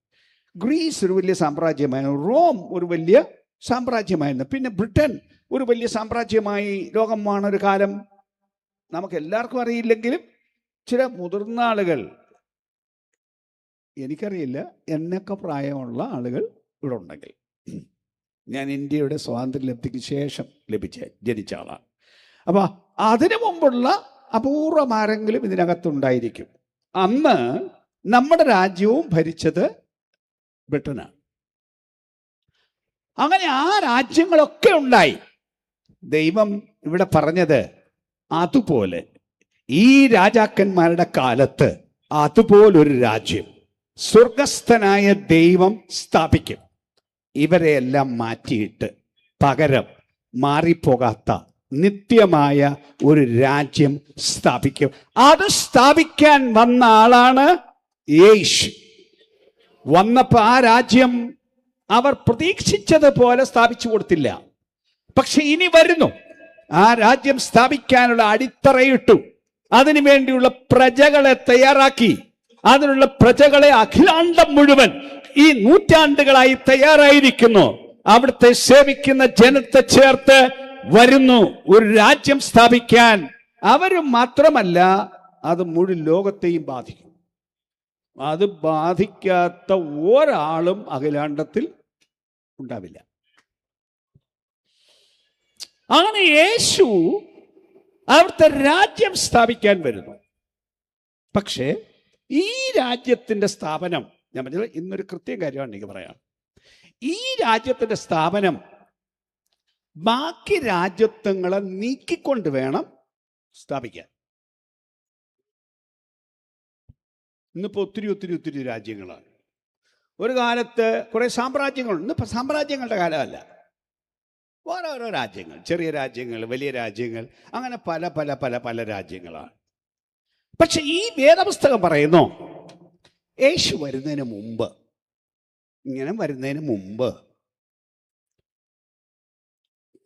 Speaker 1: ഗ്രീസ് ഒരു വലിയ സാമ്രാജ്യമായിരുന്നു, റോം ഒരു വലിയ സാമ്രാജ്യമായിരുന്നു, പിന്നെ ബ്രിട്ടൻ ഒരു വലിയ സാമ്രാജ്യമായി ലോകമാണ് ഒരു കാലം. നമുക്ക് എല്ലാവർക്കും അറിയില്ലെങ്കിലും ചില മുതിർന്ന ആളുകൾ, എനിക്കറിയില്ല, എന്നൊക്കെ പ്രായമുള്ള ആളുകൾ ഇവിടെ ഉണ്ടെങ്കിൽ, ഞാൻ ഇന്ത്യയുടെ സ്വാതന്ത്ര്യലബ്ധിക്ക് ശേഷം ജനിച്ച ആളാണ്. അപ്പോൾ അതിനു മുമ്പുള്ള അപൂർവമാരെങ്കിലും ഇതിനകത്തുണ്ടായിരിക്കും. അന്ന് നമ്മുടെ രാജ്യവും ഭരിച്ചത് ബ്രിട്ടനാണ്. അങ്ങനെ ആ രാജ്യങ്ങളൊക്കെ ഉണ്ടായി. ദൈവം ഇവിടെ പറഞ്ഞത് അതുപോലെ ഈ രാജാക്കന്മാരുടെ കാലത്ത് അതുപോലൊരു രാജ്യം സ്വർഗസ്ഥനായ ദൈവം സ്ഥാപിക്കും. ഇവരെയെല്ലാം മാറ്റിയിട്ട് പകരം മാറിപ്പോകാത്ത നിത്യമായ ഒരു രാജ്യം സ്ഥാപിക്കും. അത് സ്ഥാപിക്കാൻ വന്ന ആളാണ് യേശു. വന്നപ്പോൾ ആ രാജ്യം അവർ പ്രതീക്ഷിച്ചതുപോലെ സ്ഥാപിച്ചു കൊടുത്തില്ല. പക്ഷെ ഇനി വരുന്നു. ആ രാജ്യം സ്ഥാപിക്കാനുള്ള അടിത്തറയിട്ടു. അതിനു വേണ്ടിയുള്ള പ്രജകളെ തയ്യാറാക്കി. അതിനുള്ള പ്രജകളെ അഖിലാണ്ടം മുഴുവൻ ഈ നൂറ്റാണ്ടുകളായി തയ്യാറായിരിക്കുന്നു. അവിടുത്തെ സേവിക്കുന്ന ജനത്തെ ചേർത്ത് വരുന്നു ഒരു രാജ്യം സ്ഥാപിക്കാൻ. അവരും മാത്രമല്ല, അത് മുഴുവൻ ലോകത്തെയും ബാധിക്കും. അത് ബാധിക്കാത്ത ഒരാളും അഖിലാണ്ടത്തിൽ ഉണ്ടാവില്ല. അങ്ങനെ യേശു അവിടുത്തെ രാജ്യം സ്ഥാപിക്കാൻ വരുന്നു. പക്ഷേ ഈ രാജ്യത്തിന്റെ സ്ഥാപനം, ഞാൻ പറഞ്ഞത് ഇന്നൊരു കൃത്യം കാര്യമാണ് എനിക്ക് പറയാം, ഈ രാജ്യത്തിന്റെ സ്ഥാപനം ബാക്കി രാജ്യത്വങ്ങളെ നീക്കിക്കൊണ്ട് വേണം സ്ഥാപിക്കാൻ. ഇന്നിപ്പോൾ ഒത്തിരി രാജ്യങ്ങളാണ്. ഒരു കാലത്ത് കുറേ സാമ്രാജ്യങ്ങളുണ്ട്. ഇന്നിപ്പോൾ സാമ്രാജ്യങ്ങളുടെ കാലമല്ല, ഓരോരോ രാജ്യങ്ങൾ, ചെറിയ രാജ്യങ്ങൾ, വലിയ രാജ്യങ്ങൾ, അങ്ങനെ പല പല പല പല രാജ്യങ്ങളാണ്. പക്ഷെ ഈ വേദപുസ്തകം പറയുന്നു, യേശു വരുന്നതിന് മുമ്പ്, ഇങ്ങനെ വരുന്നതിന് മുമ്പ്,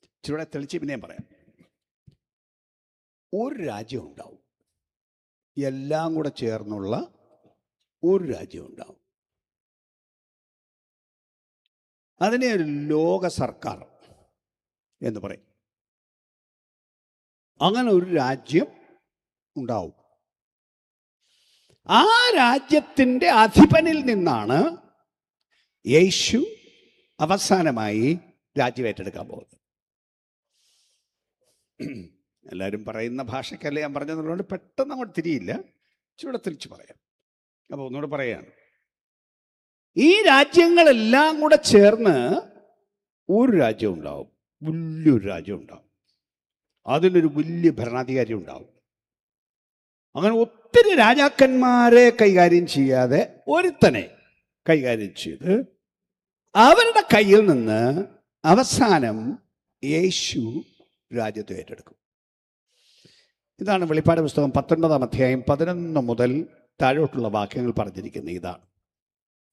Speaker 1: ഇച്ചിരൂടെ തെളിച്ച് പിന്നെയും പറയാം, ഒരു രാജ്യം ഉണ്ടാവും. എല്ലാം കൂടെ ചേർന്നുള്ള ഒരു രാജ്യം ഉണ്ടാവും. അതിനെ ഒരു ലോക സർക്കാർ എന്ന് പറയും. അങ്ങനെ ഒരു രാജ്യം ഉണ്ടാവും. ആ രാജ്യത്തിൻ്റെ അധിപനിൽ നിന്നാണ് യേശു അവസാനമായി രാജ്യം ഏറ്റെടുക്കാൻ പോകുന്നത്. എല്ലാവരും പറയുന്ന ഭാഷയ്ക്കല്ലേ ഞാൻ പറഞ്ഞതുകൊണ്ട് പെട്ടെന്ന് അങ്ങോട്ട് തിരിയില്ല, ചൂടെ തിരിച്ചു പറയാം. അപ്പോൾ ഒന്നുകൂടെ പറയാണ്, ഈ രാജ്യങ്ങളെല്ലാം കൂടെ ചേർന്ന് ഒരു രാജ്യം ഉണ്ടാവും, വലിയൊരു രാജ്യം ഉണ്ടാവും. അതിനൊരു വലിയ ഭരണാധികാരി ഉണ്ടാവും. അങ്ങനെ ഒത്തിരി രാജാക്കന്മാരെ കൈകാര്യം ചെയ്യാതെ ഒരുത്തനെ കൈകാര്യം ചെയ്ത് അവരുടെ കയ്യിൽ നിന്ന് അവസാനം യേശു രാജ്യത്തെ ഏറ്റെടുക്കും. ഇതാണ് വെളിപ്പാട് പുസ്തകം 19-ാം അധ്യായം 11 മുതൽ താഴോട്ടുള്ള വാക്യങ്ങൾ പറഞ്ഞിരിക്കുന്നത്. ഇതാണ്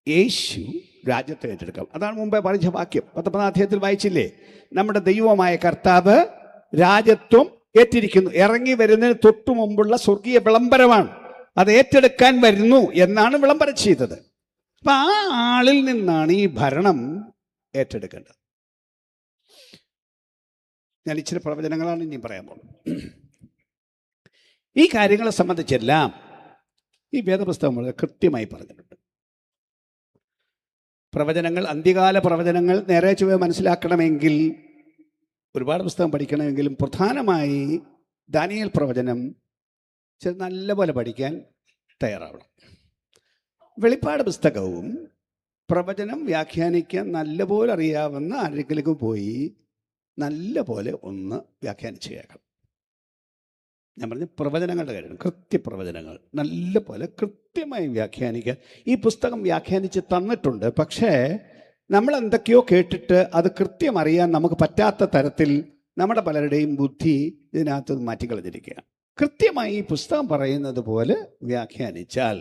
Speaker 1: യേശു രാജ്യത്തെ ഏറ്റെടുക്കാം. അതാണ് മുമ്പേ പറഞ്ഞ വാക്യം 19-ാം അധ്യായത്തിൽ വായിച്ചില്ലേ? നമ്മുടെ ദൈവമായ കർത്താവ് രാജ്യത്വം ഏറ്റിരിക്കുന്നു. ഇറങ്ങി വരുന്നതിന് തൊട്ടു മുമ്പുള്ള സ്വർഗീയ വിളംബരമാണ്. അത് ഏറ്റെടുക്കാൻ വരുന്നു എന്നാണ് വിളംബരം ചെയ്തത്. അപ്പൊ ആ ആളിൽ നിന്നാണ് ഈ ഭരണം ഏറ്റെടുക്കേണ്ടത്. ഞാൻ ഇച്ചിരി പ്രവചനങ്ങളാണ് ഇനി പറയാൻ പോകുന്നത്. ഈ കാര്യങ്ങളെ സംബന്ധിച്ചെല്ലാം ഈ വേദപുസ്തകം വളരെ കൃത്യമായി പറഞ്ഞിട്ടുണ്ട്. പ്രവചനങ്ങൾ, അന്ത്യകാല പ്രവചനങ്ങൾ നേരെ ചൊവ്വേ മനസ്സിലാക്കണമെങ്കിൽ ഒരുപാട് പുസ്തകം പഠിക്കണമെങ്കിലും പ്രധാനമായി ദാനിയേൽ പ്രവചനം നല്ലപോലെ പഠിക്കാൻ തയ്യാറാവണം. വെളിപ്പാട് പുസ്തകവും പ്രവചനം വ്യാഖ്യാനിക്കാൻ നല്ലപോലെ അറിയാവുന്ന ആരെങ്കിലും പോയി നല്ലപോലെ ഒന്ന് വ്യാഖ്യാനിച്ച് കേൾക്കണം. ഞാൻ പറഞ്ഞ പ്രവചനങ്ങളുടെ കാര്യം, കൃത്യപ്രവചനങ്ങൾ നല്ലപോലെ കൃത്യമായി വ്യാഖ്യാനിക്കാൻ ഈ പുസ്തകം വ്യാഖ്യാനിച്ച് തന്നിട്ടുണ്ട്. പക്ഷേ നമ്മൾ എന്തൊക്കെയോ കേട്ടിട്ട് അത് കൃത്യം അറിയാൻ നമുക്ക് പറ്റാത്ത തരത്തിൽ നമ്മുടെ പലരുടെയും ബുദ്ധി ഇതിനകത്ത് മാറ്റിക്കളഞ്ഞിരിക്കുക. കൃത്യമായി ഈ പുസ്തകം പറയുന്നത് പോലെ വ്യാഖ്യാനിച്ചാൽ,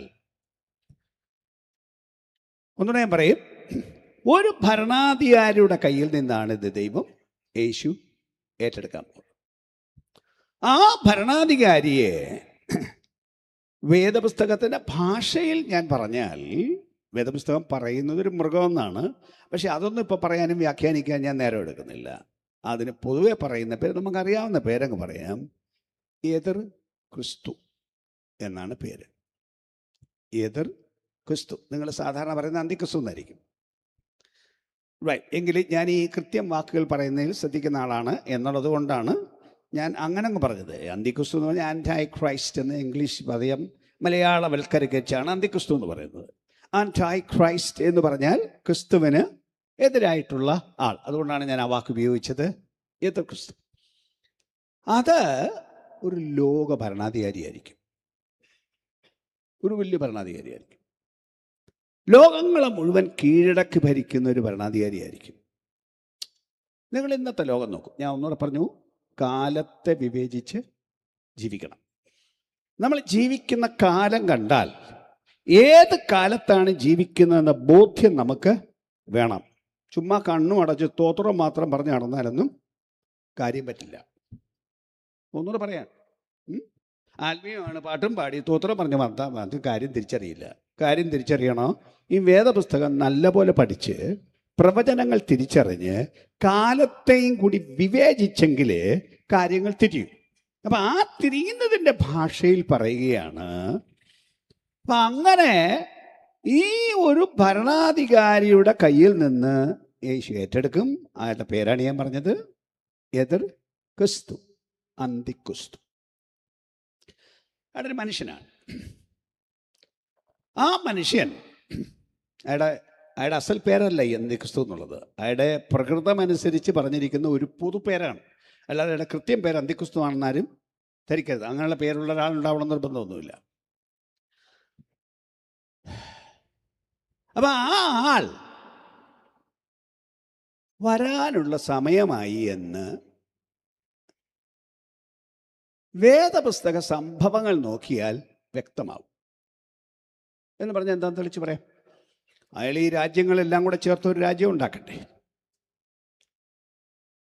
Speaker 1: ഒന്നുകൂടെ ഞാൻ പറയും, ഒരു ഭരണാധികാരിയുടെ കയ്യിൽ നിന്നാണ് ഇത് ദൈവം യേശു ഏറ്റെടുക്കാൻ പോകുന്നത്. ആ ഭരണാധികാരിയെ വേദപുസ്തകത്തിൻ്റെ ഭാഷയിൽ ഞാൻ പറഞ്ഞാൽ വേദപുസ്തകം പറയുന്നത് ഒരു മൃഗമെന്നാണ്. പക്ഷെ അതൊന്നും ഇപ്പോൾ പറയാനും വ്യാഖ്യാനിക്കാൻ ഞാൻ നേരം എടുക്കുന്നില്ല. അതിന് പൊതുവെ പറയുന്ന പേര് നമുക്കറിയാവുന്ന പേരങ്ങ് പറയാം. എതിർ ക്രിസ്തു എന്നാണ് പേര്. എതിർ ക്രിസ്തു. നിങ്ങൾ സാധാരണ പറയുന്ന അന്തിക്രിസ്തു എന്നായിരിക്കും. റൈറ്റ്. എങ്കിൽ ഞാൻ ഈ കൃത്യം വാക്കുകൾ പറയുന്നതിൽ ശ്രദ്ധിക്കുന്ന ആളാണ് എന്നുള്ളത് കൊണ്ടാണ് ഞാൻ അങ്ങനെ അങ്ങ് പറഞ്ഞത്. അന്തിക്രിസ്തു എന്ന് പറഞ്ഞാൽ ആൻറ്റൈ ക്രൈസ്റ്റ് എന്ന ഇംഗ്ലീഷ് പദം മലയാളവൽക്കരിച്ചാണ് അന്തിക്രിസ്തു എന്ന് പറയുന്നത്. ആൻറ്റൈ ക്രൈസ്റ്റ് എന്ന് പറഞ്ഞാൽ ക്രിസ്തുവിന് എതിരായിട്ടുള്ള ആൾ. അതുകൊണ്ടാണ് ഞാൻ ആ വാക്ക് ഉപയോഗിച്ചത്, എതിർ ക്രിസ്തു. അത് ഒരു ലോക ഭരണാധികാരിയായിരിക്കും, ഒരു വലിയ ഭരണാധികാരിയായിരിക്കും. ലോകങ്ങളെ മുഴുവൻ കീഴടക്കി ഭരിക്കുന്ന ഒരു ഭരണാധികാരിയായിരിക്കും. നിങ്ങൾ ഇന്നത്തെ ലോകം നോക്കും. ഞാൻ ഒന്നുകൂടെ പറഞ്ഞു, കാലത്തെ വിവേചിച്ച് ജീവിക്കണം. നമ്മൾ ജീവിക്കുന്ന കാലം കണ്ടാൽ ഏത് കാലത്താണ് ജീവിക്കുന്നതെന്ന ബോധ്യം നമുക്ക് വേണം. ചുമ്മാ കണ്ണും അടച്ച് സ്തോത്രം മാത്രം പറഞ്ഞ് നടന്നാലൊന്നും കാര്യം പറ്റില്ല. ഒന്നുകൂടെ പറയാൻ, ആത്മീയമാണ്, പാട്ടും പാടി സ്തോത്രം പറഞ്ഞ് വന്നാൽ അത് കാര്യം തിരിച്ചറിയില്ല. കാര്യം തിരിച്ചറിയണോ? ഈ വേദപുസ്തകം നല്ലപോലെ പഠിച്ച് പ്രവചനങ്ങൾ തിരിച്ചറിഞ്ഞ് കാലത്തെയും കൂടി വിവേചിച്ചെങ്കിലേ കാര്യങ്ങൾ തിരിയും. അപ്പം ആ തിരിയുന്നതിൻ്റെ ഭാഷയിൽ പറയുകയാണ്. അപ്പം അങ്ങനെ ഈ ഒരു ഭരണാധികാരിയുടെ കയ്യിൽ നിന്ന് യേശു ഏറ്റെടുക്കും. അയാളുടെ പേരാണ് ഞാൻ പറഞ്ഞത്, എതിർ ക്രിസ്തു, അന്തിക്രിസ്തു. അയാളൊരു മനുഷ്യനാണ്. ആ മനുഷ്യൻ അയാളുടെ അസൽ പേരല്ല ഈ അന്തിക്രിസ്തു എന്നുള്ളത്. അയാളുടെ പ്രകൃതമനുസരിച്ച് പറഞ്ഞിരിക്കുന്ന ഒരു പൊതുപേരാണ്. അല്ലാതെ അയാളുടെ കൃത്യം പേര് അന്തിക്രിസ്തു ആണെന്നാരും ധരിക്കരുത്. അങ്ങനെയുള്ള പേരുള്ള ഒരാളുണ്ടാവണം നിർബന്ധമൊന്നുമില്ല. അപ്പം ആ ആൾ വരാനുള്ള സമയമായി എന്ന് വേദപുസ്തക സംഭവങ്ങൾ നോക്കിയാൽ വ്യക്തമാവും. എന്ന് പറഞ്ഞാൽ എന്താണെന്ന് തെളിച്ച് പറയാം. അയാൾ ഈ രാജ്യങ്ങളെല്ലാം കൂടെ ചേർത്ത് ഒരു രാജ്യം ഉണ്ടാക്കട്ടെ.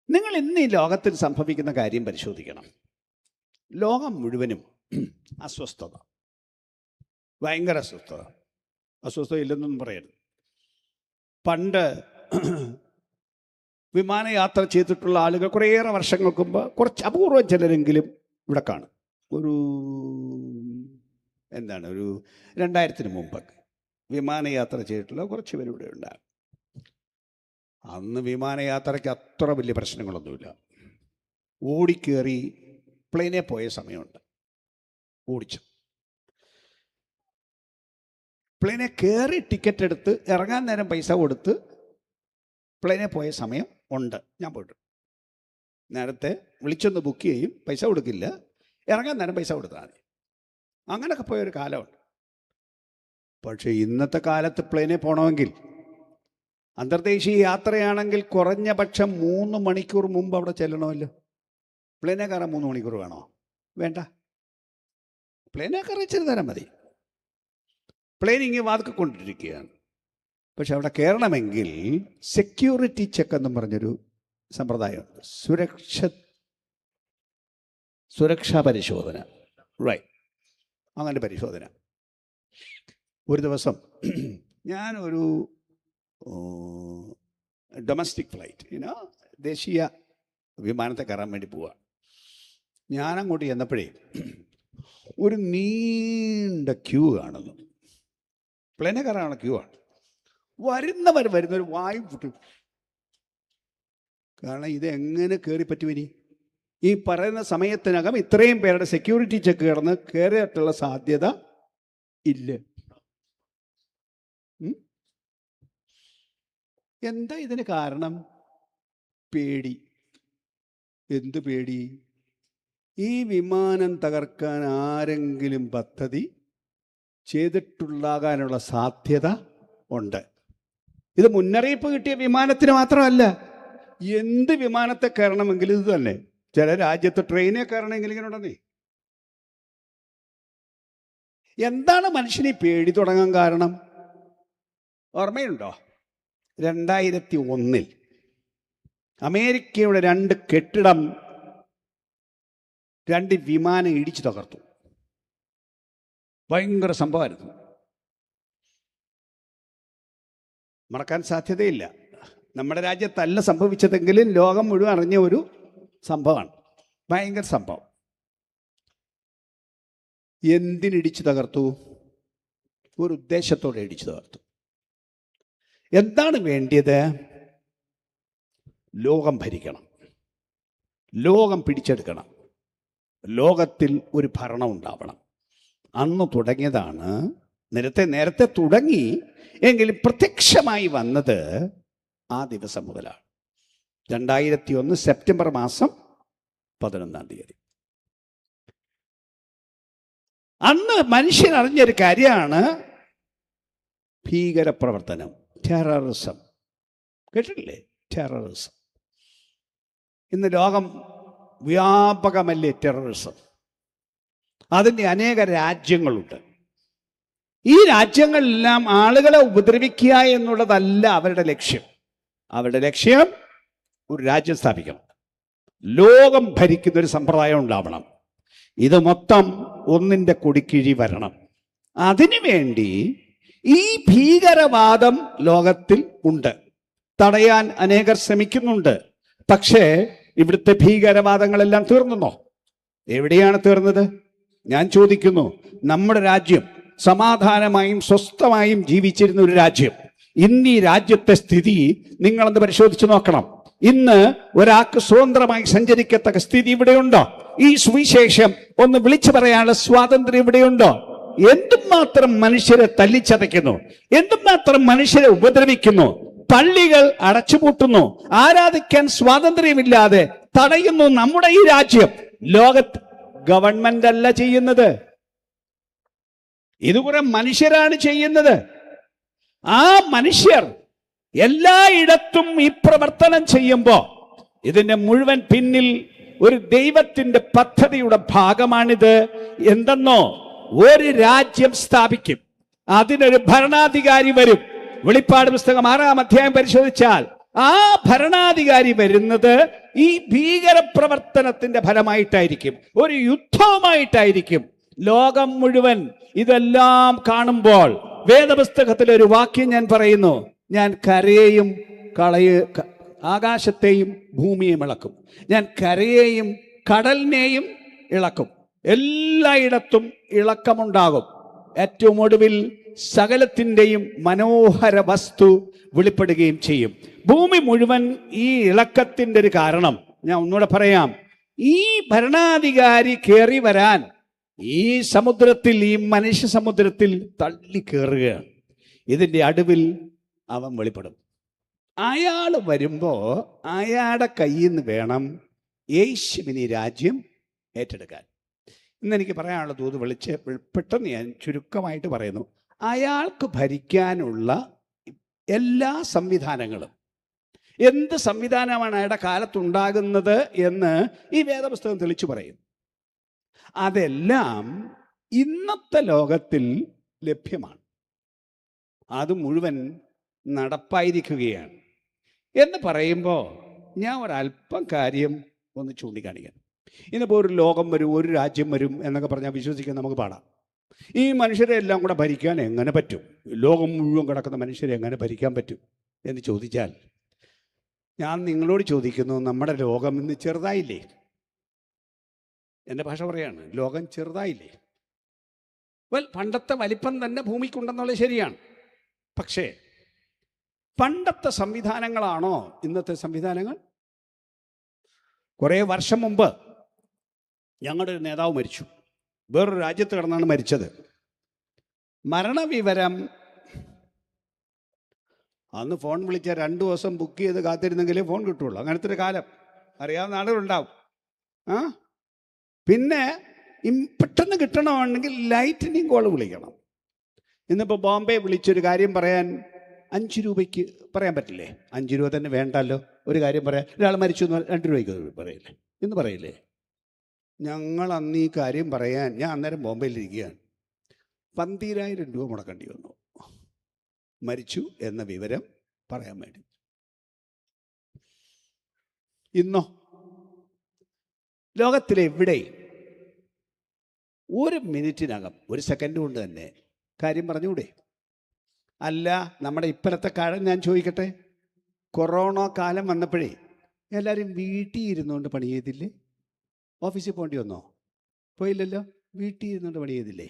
Speaker 1: നിങ്ങൾ ഇന്ന് ഈ ലോകത്തിൽ സംഭവിക്കുന്ന കാര്യം പരിശോധിക്കണം. ലോകം മുഴുവനും അസ്വസ്ഥത, ഭയങ്കര അസ്വസ്ഥത. അസ്വസ്ഥത ഇല്ലെന്നൊന്നും പറയരുത്. പണ്ട് വിമാനയാത്ര ചെയ്തിട്ടുള്ള ആളുകൾ കുറേയേറെ വർഷങ്ങൾക്ക് മുമ്പ്, കുറച്ച് അപൂർവം ചിലരെങ്കിലും ഇവിടെ കാണും. ഒരു 2000 മുമ്പ് വിമാനയാത്ര ചെയ്തിട്ടുള്ള കുറച്ച് പേര് ഇവിടെ ഉണ്ടാകും. അന്ന് വിമാനയാത്രയ്ക്ക് അത്ര വലിയ പ്രശ്നങ്ങളൊന്നുമില്ല. ഓടിക്കേറി പ്ലെയിനെ പോയ സമയമുണ്ട്. ഓടിച്ചു പ്ലെയിനെ കയറി ടിക്കറ്റ് എടുത്ത് ഇറങ്ങാൻ നേരം പൈസ കൊടുത്ത് പ്ലെയിനെ പോയ സമയം ഉണ്ട്. ഞാൻ പോയിട്ട് നേരത്തെ വിളിച്ചൊന്ന് ബുക്ക് ചെയ്യും, പൈസ കൊടുക്കില്ല, ഇറങ്ങാൻ നേരം പൈസ കൊടുത്താൽ മതി. അങ്ങനെയൊക്കെ പോയൊരു കാലമുണ്ട്. പക്ഷേ ഇന്നത്തെ കാലത്ത് പ്ലെയിനെ പോകണമെങ്കിൽ, അന്തർദേശീയ യാത്രയാണെങ്കിൽ കുറഞ്ഞ പക്ഷം 3 മണിക്കൂർ മുമ്പ് അവിടെ ചെല്ലണമല്ലോ. പ്ലെയിനെ കയറാൻ 3 മണിക്കൂർ വേണോ? വേണ്ട. പ്ലെയിനെ കയറിച്ചിട്ട് തരാൻ മതി. പ്ലെയിൻ ഇങ്ങനെ വാതിക്കെ കൊണ്ടിരിക്കുകയാണ്. പക്ഷെ അവിടെ കയറണമെങ്കിൽ സെക്യൂരിറ്റി ചെക്ക് എന്നും പറഞ്ഞൊരു സമ്പ്രദായമുണ്ട്. സുരക്ഷാ പരിശോധന. റൈറ്റ്. അങ്ങനെ പരിശോധന. ഒരു ദിവസം ഞാനൊരു ഡൊമസ്റ്റിക് ഫ്ലൈറ്റ്, ദേശീയ വിമാനത്തെ കയറാൻ വേണ്ടി പോവുക. ഞാനങ്ങോട്ട് ചെന്നപ്പോഴേ ഒരു നീണ്ട ക്യൂ കാണുന്നു. പ്ലെയിനെ കയറാനുള്ള ക്യൂ ആണ്. വരുന്നൊരു വായു പൊട്ടി. കാരണം ഇതെങ്ങനെ കയറി പറ്റുവിനി? ഈ പറയുന്ന സമയത്തിനകം ഇത്രയും പേരുടെ സെക്യൂരിറ്റി ചെക്ക് കിടന്ന് കയറിയിട്ടുള്ള സാധ്യത ഇല്ല. എന്താ ഇതിന് കാരണം? പേടി. എന്ത് പേടി? ഈ വിമാനം തകർക്കാൻ ആരെങ്കിലും പദ്ധതി ചെയ്തിട്ടുണ്ടാകാനുള്ള സാധ്യത ഉണ്ട്. ഇത് മുന്നറിയിപ്പ് കിട്ടിയ വിമാനത്തിന് മാത്രമല്ല, എന്ത് വിമാനത്തെ കയറണമെങ്കിലും ഇത് തന്നെ. ചില രാജ്യത്ത് ട്രെയിനെ കയറണമെങ്കിൽ ഇങ്ങനെ ഉണ്ടെന്നേ. എന്താണ് മനുഷ്യന് ഈ പേടി തുടങ്ങാൻ കാരണം? ഓർമ്മയുണ്ടോ? 2001 അമേരിക്കയുടെ 2 കെട്ടിടം 2 വിമാനം ഇടിച്ചു തകർത്തു. ഭയങ്കര സംഭവമായിരുന്നു. മറക്കാൻ സാധ്യതയില്ല. നമ്മുടെ രാജ്യത്തല്ല സംഭവിച്ചതെങ്കിലും ലോകം മുഴുവൻ അറിഞ്ഞ ഒരു സംഭവമാണ്. ഭയങ്കര സംഭവം. എന്തിനിടിച്ചു തകർത്തു? ഒരു ഉദ്ദേശത്തോടെ ഇടിച്ചു തകർത്തു. എന്താണ് വേണ്ടിയത്? ലോകം ഭരിക്കണം, ലോകം പിടിച്ചെടുക്കണം, ലോകത്തിൽ ഒരു ഭരണം ഉണ്ടാവണം. അന്ന് തുടങ്ങിയതാണ്. നേരത്തെ തുടങ്ങി എങ്കിലും പ്രത്യക്ഷമായി വന്നത് ആ ദിവസം മുതലാണ്. 2001 സെപ്റ്റംബർ മാസം 11 അന്ന് മനുഷ്യൻ അറിഞ്ഞൊരു കാര്യമാണ് ഭീകരപ്രവർത്തനം, ടെററിസം. കേട്ടിട്ടില്ലേ? ടെററിസം. ഇന്ന് ലോകം വ്യാപകമല്ലേ ടെററിസം? അതിൻ്റെ അനേക രാജ്യങ്ങളുണ്ട്. ഈ രാജ്യങ്ങളെല്ലാം ആളുകളെ ഉപദ്രവിക്കുക എന്നുള്ളതല്ല അവരുടെ ലക്ഷ്യം. അവരുടെ ലക്ഷ്യം ഒരു രാജ്യം സ്ഥാപിക്കണം, ലോകം ഭരിക്കുന്ന ഒരു സമ്പ്രദായം ഉണ്ടാവണം. ഇത് മൊത്തം ഒന്നിൻ്റെ കൊടിക്കീഴി വരണം. അതിനുവേണ്ടി ഈ ഭീകരവാദം ലോകത്തിൽ ഉണ്ട്. തടയാൻ അനേകർ ശ്രമിക്കുന്നുണ്ട്. പക്ഷേ ഇവിടുത്തെ ഭീകരവാദങ്ങളെല്ലാം തീർന്നോ? എവിടെയാണ് തീർന്നത്? ഞാൻ ചോദിക്കുന്നു. നമ്മുടെ രാജ്യം സമാധാനമായും സ്വസ്ഥമായും ജീവിച്ചിരുന്ന ഒരു രാജ്യം. ഇന്ന് ഈ രാജ്യത്തെ സ്ഥിതി നിങ്ങളൊന്ന് പരിശോധിച്ച് നോക്കണം. ഇന്ന് ഒരാൾക്ക് സ്വതന്ത്രമായി സഞ്ചരിക്കത്തക്ക സ്ഥിതി ഇവിടെയുണ്ടോ? ഈ സുവിശേഷം ഒന്ന് വിളിച്ചു പറയാനുള്ള സ്വാതന്ത്ര്യം ഇവിടെയുണ്ടോ? എന്തുമാത്രം മനുഷ്യരെ തല്ലിച്ചതയ്ക്കുന്നു, എന്തുമാത്രം മനുഷ്യരെ ഉപദ്രവിക്കുന്നു. പള്ളികൾ അടച്ചുപൂട്ടുന്നു, ആരാധിക്കാൻ സ്വാതന്ത്ര്യമില്ലാതെ തടയുന്നു നമ്മുടെ ഈ രാജ്യം. ലോകത്ത് ഗവൺമെന്റ് അല്ല ചെയ്യുന്നത്, ഇത് കുറെ മനുഷ്യരാണ് ചെയ്യുന്നത്. ആ മനുഷ്യർ എല്ലായിടത്തും ഈ പ്രവർത്തനം ചെയ്യുമ്പോൾ ഇതിന്റെ മുഴുവൻ പിന്നിൽ ഒരു ദൈവത്തിന്റെ പദ്ധതിയുടെ ഭാഗമാണിത്. എന്തെന്നോ, ഒരു രാജ്യം സ്ഥാപിക്കും, അതിനൊരു ഭരണാധികാരി വരും. വെളിപ്പാട് പുസ്തകം 6-ാം അധ്യായം പരിശോധിച്ചാൽ ആ ഭരണാധികാരി വരുന്നത് ഈ ഭീകരപ്രവർത്തനത്തിന്റെ ഫലമായിട്ടായിരിക്കും, ഒരു യുദ്ധവുമായിട്ടായിരിക്കും. ലോകം മുഴുവൻ ഇതെല്ലാം കാണുമ്പോൾ വേദപുസ്തകത്തിലെ ഒരു വാക്യം ഞാൻ പറയുന്നു: ഞാൻ കരയെയും ആകാശത്തെയും ഭൂമിയെയും ഇളക്കും, ഞാൻ കരയെയും കടലിനെയും ഇളക്കും. എല്ലായിടത്തും ഇളക്കമുണ്ടാകും. ഏറ്റവും ഒടുവിൽ സകലത്തിൻ്റെയും മനോഹര വസ്തു വെളിപ്പെടുകയും ചെയ്യും. ഭൂമി മുഴുവൻ ഈ ഇളക്കത്തിൻ്റെ ഒരു കാരണം ഞാൻ ഒന്നുകൂടെ പറയാം. ഈ ഭരണാധികാരി കയറി വരാൻ ഈ സമുദ്രത്തിൽ, ഈ മനുഷ്യ സമുദ്രത്തിൽ തള്ളി കയറുകയാണ്. ഇതിൻ്റെ അടുവിൽ അവൻ വെളിപ്പെടും. അയാൾ വരുമ്പോൾ അയാളുടെ കയ്യിൽ നിന്ന് വേണം യേശുവിന് ഈ രാജ്യം ഏറ്റെടുക്കാൻ. ഇന്നെനിക്ക് പറയാനുള്ള തോത് പെട്ടെന്ന് ഞാൻ ചുരുക്കമായിട്ട് പറയുന്നു. അയാൾക്ക് ഭരിക്കാനുള്ള എല്ലാ സംവിധാനങ്ങളും, എന്ത് സംവിധാനമാണ് അയാളുടെ കാലത്തുണ്ടാകുന്നത് എന്ന് ഈ വേദപുസ്തകം തെളിച്ചു പറയും. അതെല്ലാം ഇന്നത്തെ ലോകത്തിൽ ലഭ്യമാണ്. അത് മുഴുവൻ നടപ്പായിരിക്കുകയാണ് എന്ന് പറയുമ്പോൾ ഞാൻ ഒരല്പം കാര്യം ഒന്ന് ചൂണ്ടിക്കാണിക്കാം. ഇന്നിപ്പോൾ ഒരു ലോകം വരും, ഒരു രാജ്യം വരും എന്നൊക്കെ പറഞ്ഞാൽ വിശ്വസിക്കാൻ നമുക്ക് പാടാം. ഈ മനുഷ്യരെ എല്ലാം കൂടെ ഭരിക്കാൻ എങ്ങനെ പറ്റും? ലോകം മുഴുവൻ കിടക്കുന്ന മനുഷ്യരെ എങ്ങനെ ഭരിക്കാൻ പറ്റും എന്ന് ചോദിച്ചാൽ ഞാൻ നിങ്ങളോട് ചോദിക്കുന്നു, നമ്മുടെ ലോകം ഇന്ന് ചെറുതായില്ലേ? എൻ്റെ ഭാഷ പറയാണ്, ലോകം ചെറുതായില്ലേ? പണ്ടത്തെ വലിപ്പം തന്നെ ഭൂമിക്കുണ്ടെന്നുള്ളത് ശരിയാണ്. പക്ഷേ പണ്ടത്തെ സംവിധാനങ്ങളാണോ ഇന്നത്തെ സംവിധാനങ്ങൾ? കുറേ വർഷം മുമ്പ് ഞങ്ങളുടെ ഒരു നേതാവ് മരിച്ചു. വേറൊരു രാജ്യത്ത് കിടന്നാണ് മരിച്ചത്. മരണവിവരം അന്ന് ഫോൺ വിളിച്ചാൽ 2 ദിവസം ബുക്ക് ചെയ്ത് കാത്തിരുന്നെങ്കിലേ ഫോൺ കിട്ടുള്ളൂ. അങ്ങനത്തെ ഒരു കാലം. അറിയാവുന്ന ആളുകളുണ്ടാവും. പിന്നെ പെട്ടെന്ന് കിട്ടണമെന്നുണ്ടെങ്കിൽ ലൈറ്റനിങ് കോൾ വിളിക്കണം. ഇന്നിപ്പോൾ ബോംബെ വിളിച്ചൊരു കാര്യം പറയാൻ 5 രൂപയ്ക്ക് പറയാൻ പറ്റില്ലേ? 5 രൂപ തന്നെ വേണ്ടല്ലോ. ഒരു കാര്യം പറയാൻ, ഒരാൾ മരിച്ചു എന്ന് 2 രൂപയ്ക്ക് പറയില്ലേ? ഇന്ന് പറയില്ലേ? ഞങ്ങൾ അന്ന് ഈ കാര്യം പറയാൻ, ഞാൻ അന്നേരം ബോംബെയിലിരിക്കുകയാണ്, 12,000 രൂപ മുടക്കേണ്ടി വന്നു മരിച്ചു എന്ന വിവരം പറയാൻ വേണ്ടി. ഇന്നോ ലോകത്തിലെവിടെ 1 മിനിറ്റിനകം, 1 സെക്കൻഡ് കൊണ്ട് തന്നെ കാര്യം പറഞ്ഞുകൂടെ? അല്ല, നമ്മുടെ ഇപ്പോഴത്തെ കാലം ഞാൻ ചോദിക്കട്ടെ, കൊറോണ കാലം വന്നപ്പോഴേ എല്ലാവരും വീട്ടിൽ ഇരുന്നുകൊണ്ട് പണി ചെയ്തില്ലേ? ഓഫീസിൽ പോകേണ്ടി വന്നോ? പോയില്ലല്ലോ. വീട്ടിൽ ഇരുന്നുകൊണ്ട് പണി ചെയ്തില്ലേ?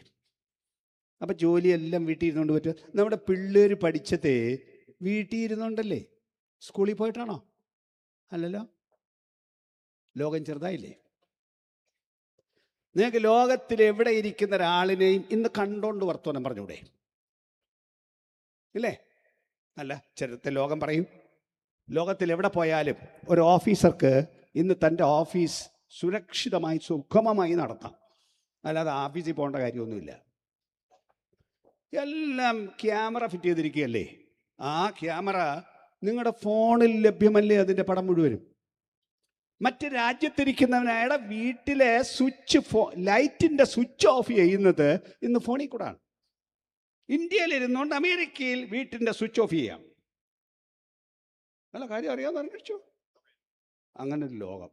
Speaker 1: അപ്പം ജോലിയെല്ലാം വീട്ടിൽ ഇരുന്നുകൊണ്ട് പറ്റുക. നമ്മുടെ പിള്ളേർ പഠിച്ചത് വീട്ടിൽ ഇരുന്നുകൊണ്ടല്ലേ? സ്കൂളിൽ പോയിട്ടാണോ? അല്ലല്ലോ. ലോകം ചെറുതായില്ലേ? നിങ്ങൾക്ക് ലോകത്തിൽ എവിടെ ഇരിക്കുന്ന ഒരാളിനെയും ഇന്ന് കണ്ടോണ്ട് വർത്തമാനം പറഞ്ഞൂടെ? ഇല്ലേ? അല്ല, ചരിത്രത്തെ ലോകം പറയും. ലോകത്തിൽ എവിടെ പോയാലും ഒരു ഓഫീസർക്ക് ഇന്ന് തൻ്റെ ഓഫീസ് സുരക്ഷിതമായി സുഗമമായി നടത്താം. അല്ലാതെ ഓഫീസിൽ പോകേണ്ട കാര്യമൊന്നുമില്ല. എല്ലാം ക്യാമറ ഫിറ്റ് ചെയ്തിരിക്കുകയല്ലേ? ആ ക്യാമറ നിങ്ങളുടെ ഫോണിൽ ലഭ്യമല്ലേ? അതിൻ്റെ പടം മുഴുവനും. മറ്റ് രാജ്യത്തിരിക്കുന്നവനയുടെ വീട്ടിലെ ലൈറ്റിൻ്റെ സ്വിച്ച് ഓഫ് ചെയ്യുന്നത് ഇന്ന് ഫോണിൽ കൂടാണ്. ഇന്ത്യയിലിരുന്നുകൊണ്ട് അമേരിക്കയിൽ വീട്ടിൻ്റെ സ്വിച്ച് ഓഫ് ചെയ്യാം. നല്ല കാര്യം അറിയാമെന്ന് അറിയിച്ചു. അങ്ങനെ ഒരു ലോകം.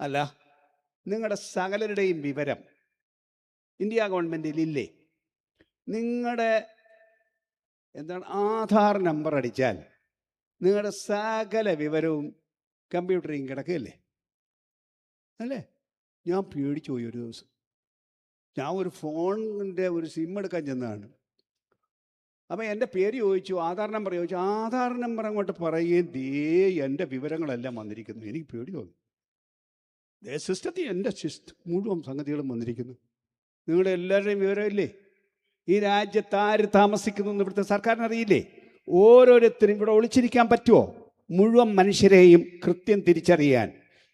Speaker 1: അല്ല, നിങ്ങളുടെ സകലരുടെയും വിവരം ഇന്ത്യ ഗവൺമെൻറ്റിൽ ഇല്ലേ? നിങ്ങളുടെ ആധാർ നമ്പർ അടിച്ചാൽ നിങ്ങളുടെ സകല വിവരവും കമ്പ്യൂട്ടറിൽ കിടക്കുകയല്ലേ? അല്ലേ? ഞാൻ പേടിച്ചു പോയി ഒരു ദിവസം. ഞാൻ ഒരു ഫോണിൻ്റെ ഒരു സിം എടുക്കാൻ ചെന്നതാണ്. അപ്പം എൻ്റെ പേര് ചോദിച്ചു, ആധാർ നമ്പർ ചോദിച്ചു. ആധാർ നമ്പർ അങ്ങോട്ട് പറയുകയും എൻ്റെ വിവരങ്ങളെല്ലാം വന്നിരിക്കുന്നു. എനിക്ക് പേടി തോന്നി. സിസ്റ്റത്തിൽ എൻ്റെ മുഴുവൻ സംഗതികളും വന്നിരിക്കുന്നു. നിങ്ങളുടെ എല്ലാവരുടെയും വിവരമില്ലേ? ഈ രാജ്യത്ത് ആര് താമസിക്കുന്നു എന്ന് ഇവിടുത്തെ സർക്കാരിന് അറിയില്ലേ? ഓരോരുത്തരും ഇവിടെ ഒളിച്ചിരിക്കാൻ പറ്റുമോ? മുഴുവൻ മനുഷ്യരെയും കൃത്യം തിരിച്ചറിയാൻ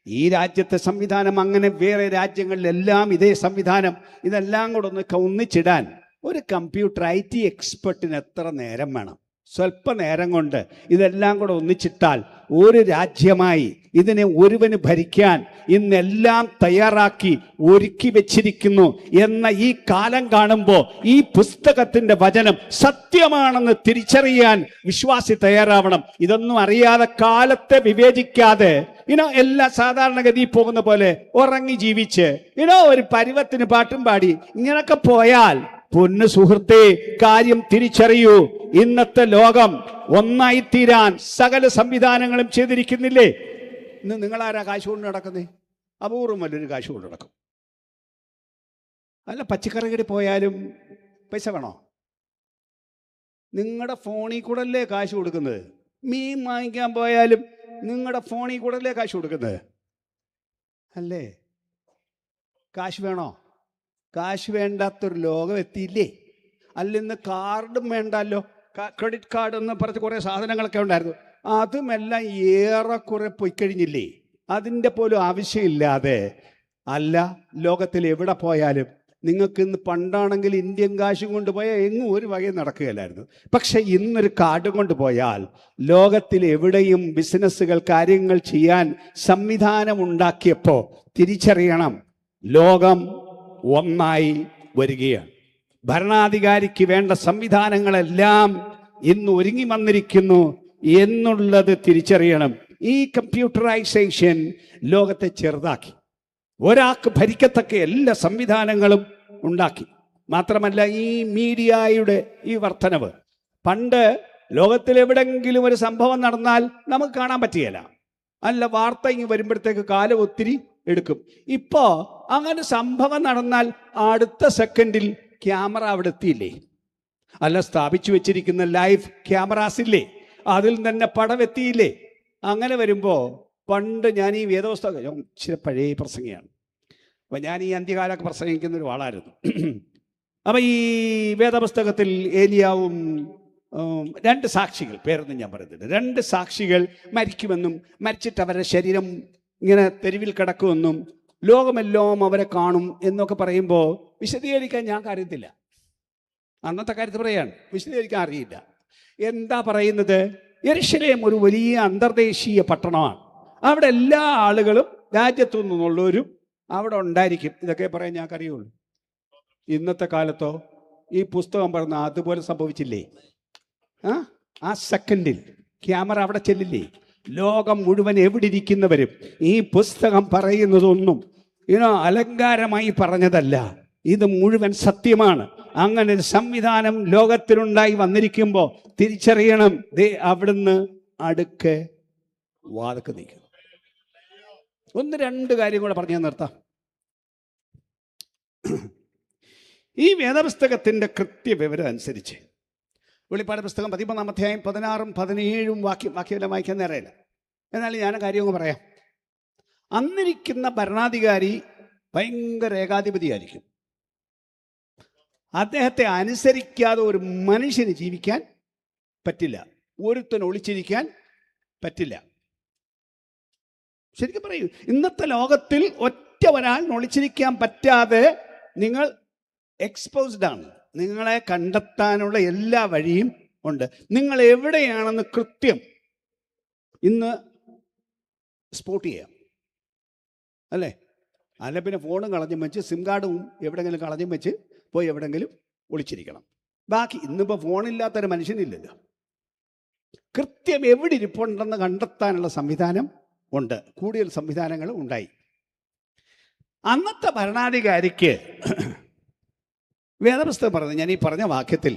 Speaker 1: ഈ രാജ്യത്തെ സംവിധാനം, അങ്ങനെ വേറെ രാജ്യങ്ങളിലെല്ലാം ഇതേ സംവിധാനം. ഇതെല്ലാം കൂടെ ഒന്നിച്ചിടാൻ ഒരു കമ്പ്യൂട്ടർ IT എക്സ്പെർട്ടിന് എത്ര നേരം വേണം? സ്വല്പ നേരം കൊണ്ട് ഇതെല്ലാം കൂടെ ഒന്നിച്ചിട്ടാൽ ഒരു രാജ്യമായി ഇതിനെ ഒരുവന് ഭരിക്കാൻ ഇന്നെല്ലാം തയ്യാറാക്കി ഒരുക്കി വെച്ചിരിക്കുന്നു എന്ന ഈ കാലം കാണുമ്പോൾ ഈ പുസ്തകത്തിന്റെ വചനം സത്യമാണെന്ന് തിരിച്ചറിയാൻ വിശ്വാസി തയ്യാറാവണം. ഇതൊന്നും അറിയാതെ, കാലത്തെ വിവേചിക്കാതെ, എല്ലാ സാധാരണഗതിയിൽ പോകുന്ന പോലെ ഉറങ്ങി ജീവിച്ച് ഒരു പരുവത്തിന് പാട്ടും പാടി ഇങ്ങനൊക്കെ പോയാൽ, പൊന്നു സുഹൃത്തേ, കാര്യം തിരിച്ചറിയൂ. ഇന്നത്തെ ലോകം ഒന്നായിത്തീരാൻ സകല സംവിധാനങ്ങളും ചെയ്തിരിക്കുന്നില്ലേ? ഇന്ന് നിങ്ങളാരാ കാശ് കൊണ്ട് നടക്കുന്നേ? അപൂർവം വല്ലൊരു കാശ് കൊണ്ട് നടക്കും. അല്ല, പച്ചക്കറി കടയിൽ പോയാലും പൈസ വേണോ? നിങ്ങളുടെ ഫോണിൽ കൂടെ അല്ലേ കാശ് കൊടുക്കുന്നത്? മീൻ വാങ്ങിക്കാൻ പോയാലും നിങ്ങളുടെ ഫോണിൽ കൂടെ അല്ലേ കാശ് കൊടുക്കുന്നത്? അല്ലേ? കാശ് വേണോ? കാശ് വേണ്ടാത്തൊരു ലോകം എത്തിയില്ലേ? അല്ലിന്ന് കാർഡും വേണ്ടല്ലോ. ക്രെഡിറ്റ് കാർഡ് എന്ന് പറഞ്ഞ് കുറേ സാധനങ്ങളൊക്കെ ഉണ്ടായിരുന്നു. അതുമെല്ലാം ഏറെക്കുറെ പൊയ്ക്കഴിഞ്ഞില്ലേ? അതിൻ്റെ പോലും ആവശ്യമില്ലാതെ അല്ല, ലോകത്തിൽ എവിടെ പോയാലും നിങ്ങൾക്ക് ഇന്ന് പണ്ടാണെങ്കിൽ ഇന്ത്യൻ കാശും കൊണ്ടുപോയാൽ എങ്ങും ഒരു വകയും നടക്കുകയില്ലായിരുന്നു. പക്ഷെ ഇന്നൊരു കാർഡ് കൊണ്ടുപോയാൽ ലോകത്തിൽ എവിടെയും ബിസിനസ്സുകൾ, കാര്യങ്ങൾ ചെയ്യാൻ സംവിധാനം ഉണ്ടാക്കിയപ്പോൾ തിരിച്ചറിയണം, ലോകം ഒന്നായി വരികയാണ്. ഭരണാധികാരിക്ക് വേണ്ട സംവിധാനങ്ങളെല്ലാം ഇന്ന് ഒരുങ്ങി വന്നിരിക്കുന്നു എന്നുള്ളത് തിരിച്ചറിയണം. ഈ കമ്പ്യൂട്ടറൈസേഷൻ ലോകത്തെ ചെറുതാക്കി, ഒരാൾക്ക് ഭരിക്കത്തക്ക എല്ലാ സംവിധാനങ്ങളും ഉണ്ടാക്കി. മാത്രമല്ല, ഈ മീഡിയയുടെ ഈ വർധനവ്, പണ്ട് ലോകത്തിൽ എവിടെങ്കിലും ഒരു സംഭവം നടന്നാൽ നമുക്ക് കാണാൻ പറ്റുകയില്ല. അല്ല, വാർത്ത ഇങ്ങ് വരുമ്പോഴത്തേക്ക് കാലം ഒത്തിരി എടുക്കും. ഇപ്പോൾ അങ്ങനെ സംഭവം നടന്നാൽ അടുത്ത സെക്കൻഡിൽ ക്യാമറ അവിടെ എത്തിയില്ലേ? അല്ല, സ്ഥാപിച്ചു വെച്ചിരിക്കുന്ന ലൈവ് ക്യാമറാസ് ഇല്ലേ? അതിൽ തന്നെ പടം എത്തിയില്ലേ? അങ്ങനെ വരുമ്പോൾ, പണ്ട് ഞാൻ ഈ വേദപുസ്തകം ഇച്ചിരി പഴയ പ്രസംഗിയാണ്. അപ്പം ഞാൻ ഈ അന്ത്യകാലമൊക്കെ പ്രസംഗിക്കുന്ന ഒരു ആളായിരുന്നു. അപ്പം ഈ വേദപുസ്തകത്തിൽ ഏലിയാവും 2 സാക്ഷികൾ, പേരൊന്നും ഞാൻ പറയുന്നില്ല, 2 സാക്ഷികൾ മരിക്കുമെന്നും മരിച്ചിട്ട് അവരുടെ ശരീരം ഇങ്ങനെ തെരുവിൽ കിടക്കുമെന്നും ലോകമെല്ലാം അവരെ കാണും എന്നൊക്കെ പറയുമ്പോൾ വിശദീകരിക്കാൻ ഞാൻ അറിയത്തില്ല. അന്നത്തെ കാര്യത്തിൽ പറയാണ്, വിശദീകരിക്കാൻ അറിയില്ല. എന്താ പറയുന്നത്? യെരുശലേം ഒരു വലിയ അന്തർദേശീയ പട്ടണമാണ്. അവിടെ എല്ലാ ആളുകളും രാജ്യത്തു നിന്നുള്ളവരും അവിടെ ഉണ്ടായിരിക്കും. ഇതൊക്കെ പറയാൻ ഞങ്ങൾക്ക് അറിയുള്ളൂ. ഇന്നത്തെ കാലത്തോ ഈ പുസ്തകം പറഞ്ഞ അതുപോലെ സംഭവിച്ചില്ലേ? ആ സെക്കൻഡിൽ ക്യാമറ അവിടെ ചെല്ലില്ലേ? ലോകം മുഴുവൻ എവിടെ ഇരിക്കുന്നവരും ഈ പുസ്തകം പറയുന്നതൊന്നും അലങ്കാരമായി പറഞ്ഞതല്ല, ഇത് മുഴുവൻ സത്യമാണ്. അങ്ങനെ ഒരു സംവിധാനം ലോകത്തിലുണ്ടായി വന്നിരിക്കുമ്പോൾ തിരിച്ചറിയണം, ദേ അവിടുന്ന് അടുക്കെ വാതിൽക്ക് നിൽക്കുന്നു. ഒന്ന് രണ്ട് കാര്യം കൂടെ പറഞ്ഞു നിർത്താം. ഈ വേദപുസ്തകത്തിൻ്റെ കൃത്യവിവരം അനുസരിച്ച് വെളിപ്പാട് പുസ്തകം 11-ാം അധ്യായം 16-ഉം 17-ഉം വാക്യം വായിക്കാൻ നേരമില്ല. എന്നാൽ ഞാൻ കാര്യമൊക്കെ പറയാം. അന്നിരിക്കുന്ന ഭരണാധികാരി ഭയങ്കര ഏകാധിപതിയായിരിക്കും. അദ്ദേഹത്തെ അനുസരിക്കാതെ ഒരു മനുഷ്യന് ജീവിക്കാൻ പറ്റില്ല, ഒരുത്തന് ഒളിച്ചിരിക്കാൻ പറ്റില്ല. ശരിക്കും പറയൂ, ഇന്നത്തെ ലോകത്തിൽ ഒറ്റ ഒരാളിന് ഒളിച്ചിരിക്കാൻ പറ്റാതെ നിങ്ങൾ എക്സ്പോസ്ഡ് ആണ്. നിങ്ങളെ കണ്ടെത്താനുള്ള എല്ലാ വഴിയും ഉണ്ട്. നിങ്ങൾ എവിടെയാണെന്ന് കൃത്യം ഇന്ന് സ്പോട്ട് ചെയ്യാം, അല്ലേ? അല്ല പിന്നെ ഫോണും കളഞ്ഞും വെച്ച് സിം കാർഡും എവിടെയെങ്കിലും കളഞ്ഞും വെച്ച് പോയി എവിടെയെങ്കിലും ഒളിച്ചിരിക്കണം. ബാക്കി ഇന്നിപ്പോൾ ഫോണില്ലാത്തൊരു മനുഷ്യനില്ലല്ലോ. കൃത്യം എവിടെ ഇരിപ്പുണ്ടെന്ന് കണ്ടെത്താനുള്ള സംവിധാനം ഉണ്ട്. കൂടുതൽ സംവിധാനങ്ങൾ ഉണ്ടായി. അന്നത്തെ ഭരണാധികാരിക്ക് വേദപുസ്തകം പറഞ്ഞു, ഞാൻ ഈ പറഞ്ഞ വാക്യത്തിൽ,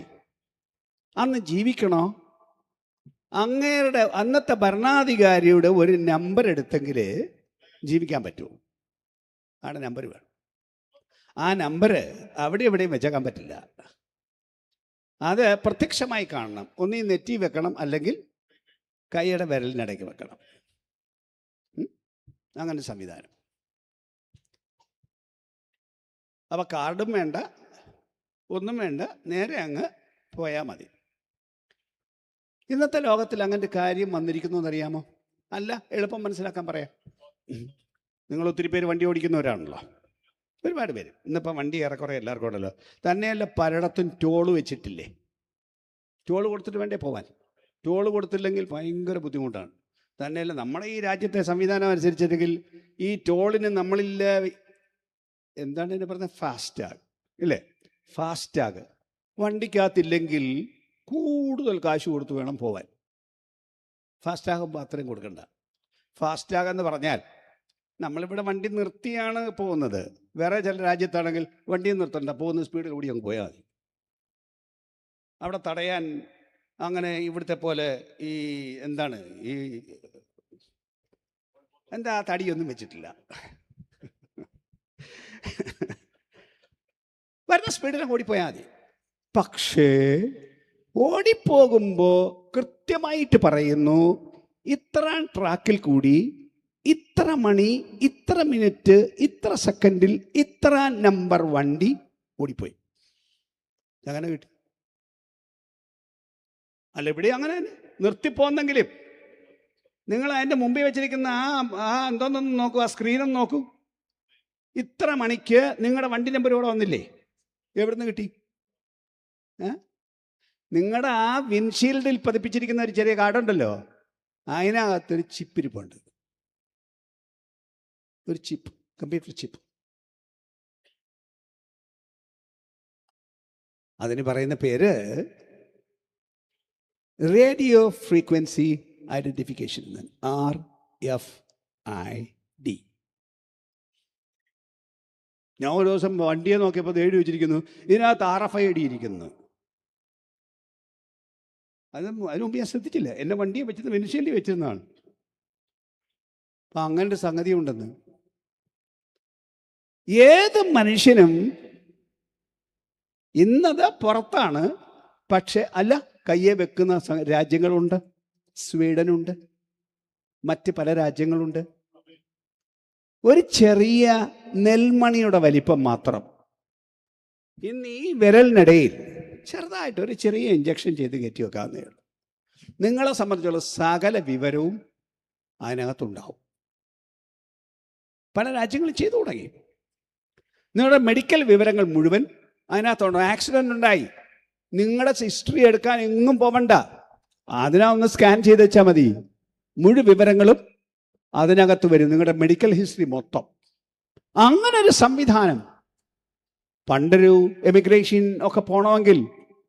Speaker 1: അന്ന് ജീവിക്കണോ? അങ്ങേരുടെ അന്നത്തെ ഭരണാധികാരിയുടെ ഒരു നമ്പർ എടുത്തെങ്കിൽ ജീവിക്കാൻ പറ്റുമോ? ആണ് നമ്പർ വേണം. ആ നമ്പർ അവിടെ എവിടെയും വെച്ചേക്കാൻ പറ്റില്ല. അത് പ്രത്യക്ഷമായി കാണണം. ഒന്നീ നെറ്റി വെക്കണം, അല്ലെങ്കിൽ കൈയുടെ വിരലിനിടയ്ക്ക് വെക്കണം. അങ്ങനെ സംവിധാനം. അപ്പോൾ കാർഡും വേണ്ട, ഒന്നും വേണ്ട, നേരെ അങ്ങ് പോയാൽ മതി. ഇന്നത്തെ ലോകത്തിൽ അങ്ങനത്തെ കാര്യം വന്നിരിക്കുന്നു എന്നറിയാമോ? അല്ല, എളുപ്പം മനസ്സിലാക്കാൻ പറയാം. നിങ്ങൾ ഒത്തിരി പേര് വണ്ടി ഓടിക്കുന്നവരാണല്ലോ, ഒരുപാട് പേര്. ഇന്നിപ്പോൾ വണ്ടി ഏറെക്കുറെ എല്ലാവർക്കും ഉണ്ടല്ലോ. തന്നെയല്ല, പലയിടത്തും ടോള് വെച്ചിട്ടില്ലേ? ടോള് കൊടുത്തിട്ട് വേണ്ടേ പോവാൻ? ടോള് കൊടുത്തില്ലെങ്കിൽ ഭയങ്കര ബുദ്ധിമുട്ടാണ്. തന്നെയല്ല, നമ്മുടെ ഈ രാജ്യത്തെ സംവിധാനം അനുസരിച്ചിട്ടെങ്കിൽ ഈ ടോളിന് നമ്മളില്ല, എന്താണ് ഇതിനെ പറഞ്ഞത്, ഫാസ്റ്റാഗ് ഇല്ലേ? ഫാസ്റ്റാഗ് വണ്ടിക്കകത്തില്ലെങ്കിൽ കൂടുതൽ കാശ് കൊടുത്ത് വേണം പോവാൻ. ഫാസ്റ്റാകുമ്പോൾ അത്രയും കൊടുക്കണ്ട. ഫാസ്റ്റാഗ് എന്ന് പറഞ്ഞാൽ നമ്മളിവിടെ വണ്ടി നിർത്തിയാണ് പോകുന്നത്. വേറെ ചില രാജ്യത്താണെങ്കിൽ വണ്ടി നിർത്തണ്ട, പോകുന്ന സ്പീഡിൽ കൂടി അങ്ങ് പോയാൽ മതി. അവിടെ തടയാൻ അങ്ങനെ ഇവിടുത്തെ പോലെ ഈ എന്താണ് ഈ എന്താ തടിയൊന്നും വെച്ചിട്ടില്ല. വരുന്ന സ്പീഡിൽ ഓടിപ്പോയാൽ മതി. പക്ഷേ ഓടിപ്പോകുമ്പോൾ കൃത്യമായിട്ട് പറയുന്നു, ഇത്ര ട്രാക്കിൽ കൂടി ഇത്ര മണി, ഇത്ര മിനിറ്റ്, ഇത്ര സെക്കൻഡിൽ ഇത്ര നമ്പർ വണ്ടി ഓടിപ്പോയി. അങ്ങനെ കിട്ടി. അല്ല, ഇവിടെ അങ്ങനെ നിർത്തിപ്പോന്നെങ്കിലും നിങ്ങൾ അതിൻ്റെ മുമ്പിൽ വെച്ചിരിക്കുന്ന ആ എന്തോന്നൊന്നും നോക്കൂ, ആ സ്ക്രീനൊന്നും നോക്കൂ. ഇത്ര മണിക്ക് നിങ്ങളുടെ വണ്ടി നമ്പർ ഇവിടെ വന്നില്ലേ? എവിടുന്ന് കിട്ടി? നിങ്ങളുടെ ആ വിൻഷീൽഡിൽ പതിപ്പിച്ചിരിക്കുന്ന ഒരു ചെറിയ കാർഡുണ്ടല്ലോ, അതിനകത്തൊരു ചിപ്പ് ഇരിപ്പുണ്ട്. ഒരു ചിപ്പ്, കമ്പ്യൂട്ടർ ചിപ്പ്. അതിന് പറയുന്ന പേര് റേഡിയോ ഫ്രീക്വൻസി ഐഡന്റിഫിക്കേഷൻ, RFID. ഞാൻ ഒരു ദിവസം വണ്ടിയെ നോക്കിയപ്പോൾ എഴുതി വെച്ചിരിക്കുന്നു, ഇതിനകത്ത് RFID ഇരിക്കുന്നു. അതിന് മുമ്പ് ഞാൻ ശ്രദ്ധിച്ചില്ല. എൻ്റെ വണ്ടിയെ വെച്ചത് വിൻഷീൽഡിൽ വെച്ചിരുന്നതാണ്. അപ്പം അങ്ങനൊരു സംഗതി ഉണ്ടെന്ന്. ഏത് മനുഷ്യനും ഇന്നത് പുറത്താണ്, പക്ഷെ അല്ല, കയ്യെ വെക്കുന്ന രാജ്യങ്ങളുണ്ട്. സ്വീഡനുണ്ട്, മറ്റ് പല രാജ്യങ്ങളുണ്ട്. ഒരു ചെറിയ നെൽമണിയുടെ വലിപ്പം മാത്രം ഇന്ന് ഈ വിരലിനിടയിൽ ചെറുതായിട്ട് ഒരു ചെറിയ ഇഞ്ചക്ഷൻ ചെയ്ത് കയറ്റി വെക്കാവുന്നേ ഉള്ളൂ. നിങ്ങളെ സംബന്ധിച്ചുള്ള സകല വിവരവും അതിനകത്തുണ്ടാവും. പല രാജ്യങ്ങളും ചെയ്തു തുടങ്ങി. നിങ്ങളുടെ മെഡിക്കൽ വിവരങ്ങൾ മുഴുവൻ അതിനകത്തുണ്ടോ? ആക്സിഡൻ്റ് ഉണ്ടായി, നിങ്ങളുടെ ഹിസ്റ്ററി എടുക്കാൻ എങ്ങും പോവണ്ട, അതിനൊന്ന് സ്കാൻ ചെയ്ത് വെച്ചാൽ മതി. മുഴുവൻ വിവരങ്ങളും അതിനകത്ത് വരും, നിങ്ങളുടെ മെഡിക്കൽ ഹിസ്റ്ററി മൊത്തം. അങ്ങനെ ഒരു സംവിധാനം. പണ്ടൊരു എമിഗ്രേഷൻ ഒക്കെ പോകണമെങ്കിൽ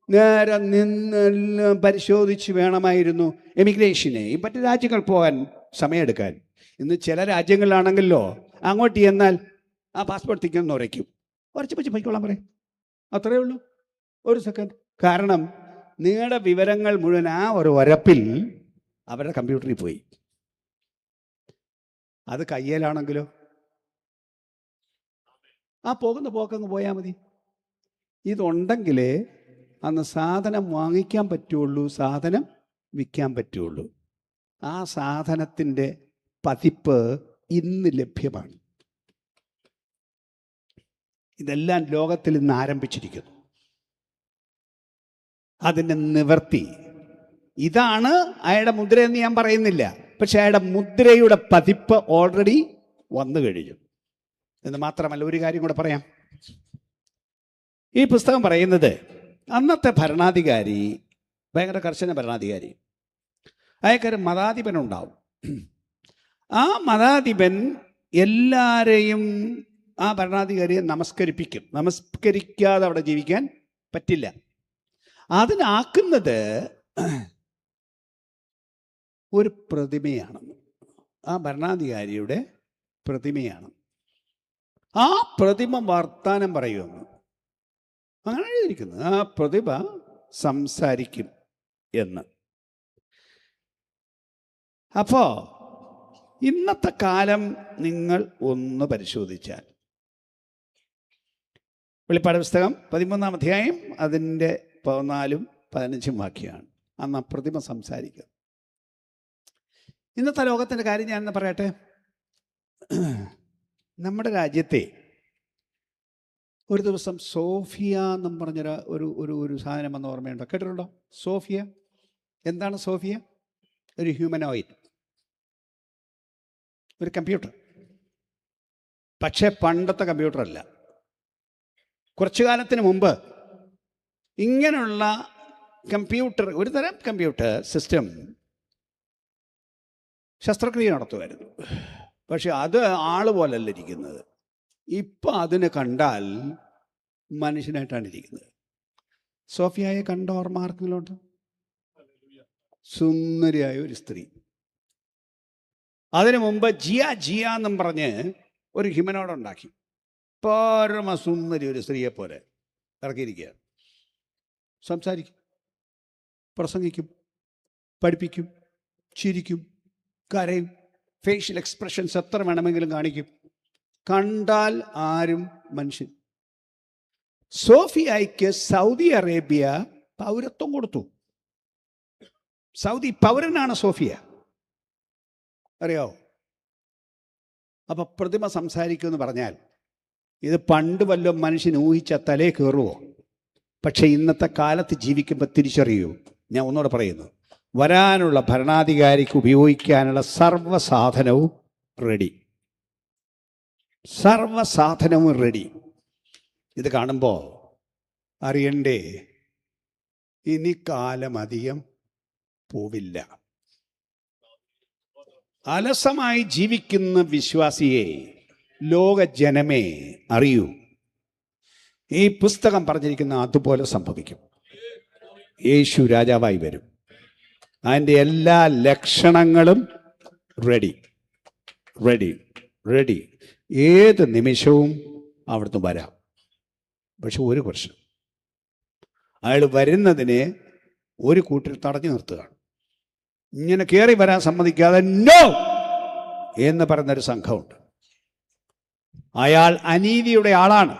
Speaker 1: നേരെ നിന്ന് പരിശോധിച്ച് വേണമായിരുന്നു എമിഗ്രേഷന് മറ്റു രാജ്യങ്ങൾ പോകാൻ സമയമെടുക്കാൻ. ഇന്ന് ചില രാജ്യങ്ങളിലാണെങ്കിലോ അങ്ങോട്ട് ചെന്നാൽ ആ പാസ്പോർട്ട് തിരിക്കുന്നു ഉറയ്ക്കും, ഉറച്ച് വെച്ച് പോയിക്കോളാൻ പറയും. അത്രയേ ഉള്ളൂ. ഒരു സെക്കൻഡ്. കാരണം നിങ്ങളുടെ വിവരങ്ങൾ മുഴുവൻ ആ ഒരു ഉരപ്പിൽ അവരുടെ കമ്പ്യൂട്ടറിൽ പോയി. അത് കയ്യിലാണെങ്കിലോ ആ പോകുന്ന പോക്കങ്ങ് പോയാൽ മതി. ഇതുണ്ടെങ്കിലേ അന്ന് സാധനം വാങ്ങിക്കാൻ പറ്റുള്ളൂ, സാധനം വിൽക്കാൻ പറ്റുള്ളൂ. ആ സാധനത്തിൻ്റെ പതിപ്പ് ഇന്ന് ലഭ്യമാണ്. ഇതെല്ലാം ലോകത്തിൽ ഇന്ന് ആരംഭിച്ചിരിക്കുന്നു. അതിൻ്റെ നിവർത്തി ഇതാണ്. അയാളുടെ മുദ്രയെന്ന് ഞാൻ പറയുന്നില്ല, പക്ഷെ അയാളുടെ മുദ്രയുടെ പതിപ്പ് ഓൾറെഡി വന്നു കഴിഞ്ഞു എന്ന് മാത്രമല്ല. ഒരു കാര്യം കൂടെ പറയാം. ഈ പുസ്തകം പറയുന്നത് അന്നത്തെ ഭരണാധികാരി ഭയങ്കര കർശന ഭരണാധികാരി, അയാൾക്കൊരു മതാധിപനുണ്ടാവും. ആ മതാധിപൻ എല്ലാവരെയും ആ ഭരണാധികാരിയെ നമസ്കരിപ്പിക്കും. നമസ്കരിക്കാതെ അവിടെ ജീവിക്കാൻ പറ്റില്ല. അതിനാക്കുന്നത് ഒരു പ്രതിമയാണ്. ആ ഭരണാധികാരിയുടെ പ്രതിമയാണ്. ആ പ്രതിമ വർത്താനം പറയുമെന്ന് അങ്ങനെ എഴുതിയിരിക്കുന്നത്. ആ പ്രതിമ സംസാരിക്കും എന്ന്. അപ്പോ ഇന്നത്തെ കാലം നിങ്ങൾ ഒന്ന് പരിശോധിച്ചാൽ, വെളിപ്പാട് പുസ്തകം 13-ാം അധ്യായം അതിൻ്റെ 14-ഉം 15-ഉം വാക്യമാണ്. അന്ന് പ്രതിമ സംസാരിക്കുക. ഇന്നത്തെ ലോകത്തിൻ്റെ കാര്യം ഞാനെന്ന് പറയട്ടെ. നമ്മുടെ രാജ്യത്തെ ഒരു ദിവസം സോഫിയ എന്നും പറഞ്ഞൊരു ഒരു സാധനം വന്ന ഓർമ്മയുണ്ടോ? കേട്ടിട്ടുണ്ടോ? സോഫിയ. എന്താണ് സോഫിയ? ഒരു ഹ്യൂമനോയിഡ്, ഒരു കമ്പ്യൂട്ടർ. പക്ഷേ പണ്ടത്തെ കമ്പ്യൂട്ടർ അല്ല. കുറച്ചു കാലത്തിന് മുമ്പ് ഇങ്ങനെയുള്ള കമ്പ്യൂട്ടർ, ഒരു തരം കമ്പ്യൂട്ടർ സിസ്റ്റം ശസ്ത്രക്രിയ നടത്തുമായിരുന്നു. പക്ഷെ അത് ആള് പോലല്ല ഇരിക്കുന്നത്. ഇപ്പം അതിനെ കണ്ടാൽ മനുഷ്യനായിട്ടാണ് ഇരിക്കുന്നത്. സോഫിയയെ കണ്ട ഓർമ്മ ആർക്കെങ്കിലും ഉണ്ട്? സുന്ദരിയായ ഒരു സ്ത്രീ. അതിനു മുമ്പ് ജിയ എന്നും പറഞ്ഞ് ഒരു ഹ്യൂമനോഡ് ഉണ്ടാക്കി. പരമ സുന്ദരി ഒരു സ്ത്രീയെ പോലെ ഇറക്കിയിരിക്കുക. സംസാരിക്കും, പ്രസംഗിക്കും, പഠിപ്പിക്കും, ചിരിക്കും, കരയും, ഫേഷ്യൽ എക്സ്പ്രഷൻസ് എത്ര വേണമെങ്കിലും കാണിക്കും. കണ്ടാൽ ആരും മനുഷ്യൻ. സോഫിയയ്ക്ക് സൗദി അറേബ്യ പൗരത്വം കൊടുത്തു. സൗദി പൗരനാണ് സോഫിയ, അറിയാവോ? അപ്പൊ പ്രതിമ സംസാരിക്കുമെന്ന് പറഞ്ഞാൽ ഇത് പണ്ട് വല്ലതും മനുഷ്യൻ ഊഹിച്ച തലേ കയറുമോ? പക്ഷെ ഇന്നത്തെ കാലത്ത് ജീവിക്കുമ്പോൾ തിരിച്ചറിയൂ. ഞാൻ ഒന്നുകൂടെ പറയുന്നു, വരാനുള്ള ഭരണാധികാരിക്ക് ഉപയോഗിക്കാനുള്ള സർവ്വസാധനവും റെഡി. സർവ്വസാധനവും റെഡി. ഇത് കാണുമ്പോൾ അറിയണ്ടേ, ഇനി കാലം അധികം പോവില്ല. അലസമായി ജീവിക്കുന്ന വിശ്വാസിയെ, ലോക ജനമേ അറിയൂ, ഈ പുസ്തകം പറഞ്ഞിരിക്കുന്ന അതുപോലെ സംഭവിക്കും. യേശു രാജാവായി വരും. അതിൻ്റെ എല്ലാ ലക്ഷണങ്ങളും റെഡി റെഡി റെഡി. ഏത് നിമിഷവും അവിടുന്ന് വരാം. പക്ഷെ ഒരു പ്രശ്നം, അയാൾ വരുന്നതിനെ ഒരു കൂട്ടർ തടഞ്ഞു നിർത്തുകയാണ്. ഇങ്ങനെ കയറി വരാൻ സമ്മതിക്കാതെ നോ എന്ന് പറയുന്നൊരു സംഘമുണ്ട്. അയാൾ അനീതിയുടെ ആളാണ്.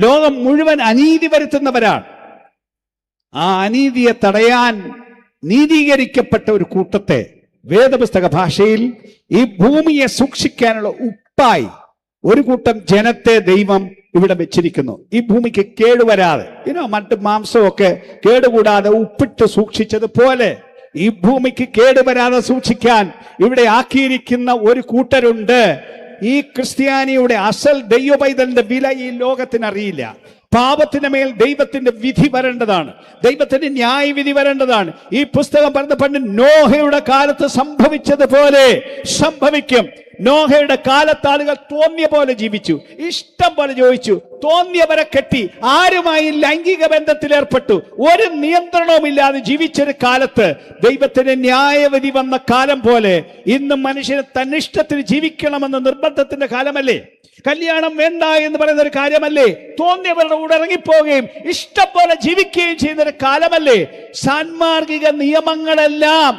Speaker 1: ലോകം മുഴുവൻ അനീതി വരുത്തുന്നവരാണ്. ആ അനീതിയെ തടയാൻ നീതീകരിക്കപ്പെട്ട ഒരു കൂട്ടത്തെ വേദപുസ്തക ഭാഷയിൽ ഈ ഭൂമിയെ സൂക്ഷിക്കാനുള്ള ഉപ്പായി ഒരു കൂട്ടം ജനത്തെ ദൈവം ഇവിടെ വെച്ചിരിക്കുന്നു. ഈ ഭൂമിക്ക് കേടുവരാതെ, മറ്റ് മാംസമൊക്കെ കേടുകൂടാതെ ഉപ്പിട്ട് സൂക്ഷിച്ചതുപോലെ ഈ ഭൂമിക്ക് കേടുവരാതെ സൂക്ഷിക്കാൻ ഇവിടെ ആക്കിയിരിക്കുന്ന ഒരു കൂട്ടരുണ്ട്. ഈ ക്രിസ്ത്യാനിയുടെ അസൽ ദൈവപൈതലിന്റെ വില ഈ ലോകത്തിന് അറിയില്ല. പാപത്തിന് മേൽ ദൈവത്തിന്റെ വിധി വരേണ്ടതാണ്, ദൈവത്തിന്റെ ന്യായവിധി വരേണ്ടതാണ്. ഈ പുസ്തകം പറഞ്ഞ പണ്ട് നോഹയുടെ കാലത്ത് സംഭവിച്ചതുപോലെ സംഭവിക്കും.
Speaker 3: നോഹയുടെ കാലത്ത് ആളുകൾ തോന്നിയ പോലെ ജീവിച്ചു, ഇഷ്ടം പോലെ ചോദിച്ചു, തോന്നിയവരെ കെട്ടി, ആരുമായി ലൈംഗിക ബന്ധത്തിൽ ഏർപ്പെട്ടു, ഒരു നിയന്ത്രണവുമില്ലാതെ ജീവിച്ചൊരു കാലത്ത് ദൈവത്തിന്റെ ന്യായവിധി വന്ന കാലം പോലെ ഇന്ന് മനുഷ്യന് തന്നിഷ്ടത്തിന് ജീവിക്കണമെന്ന നിർബന്ധത്തിന്റെ കാലമല്ലേ? കല്യാണം വേണ്ട എന്ന് പറയുന്ന ഒരു കാര്യമല്ലേ? തോന്നിയവരുടെ കൂടെ ഇറങ്ങിപ്പോവുകയും ഇഷ്ടം പോലെ ജീവിക്കുകയും ചെയ്യുന്ന ഒരു കാലമല്ലേ? സാൻമാർഗിക നിയമങ്ങളെല്ലാം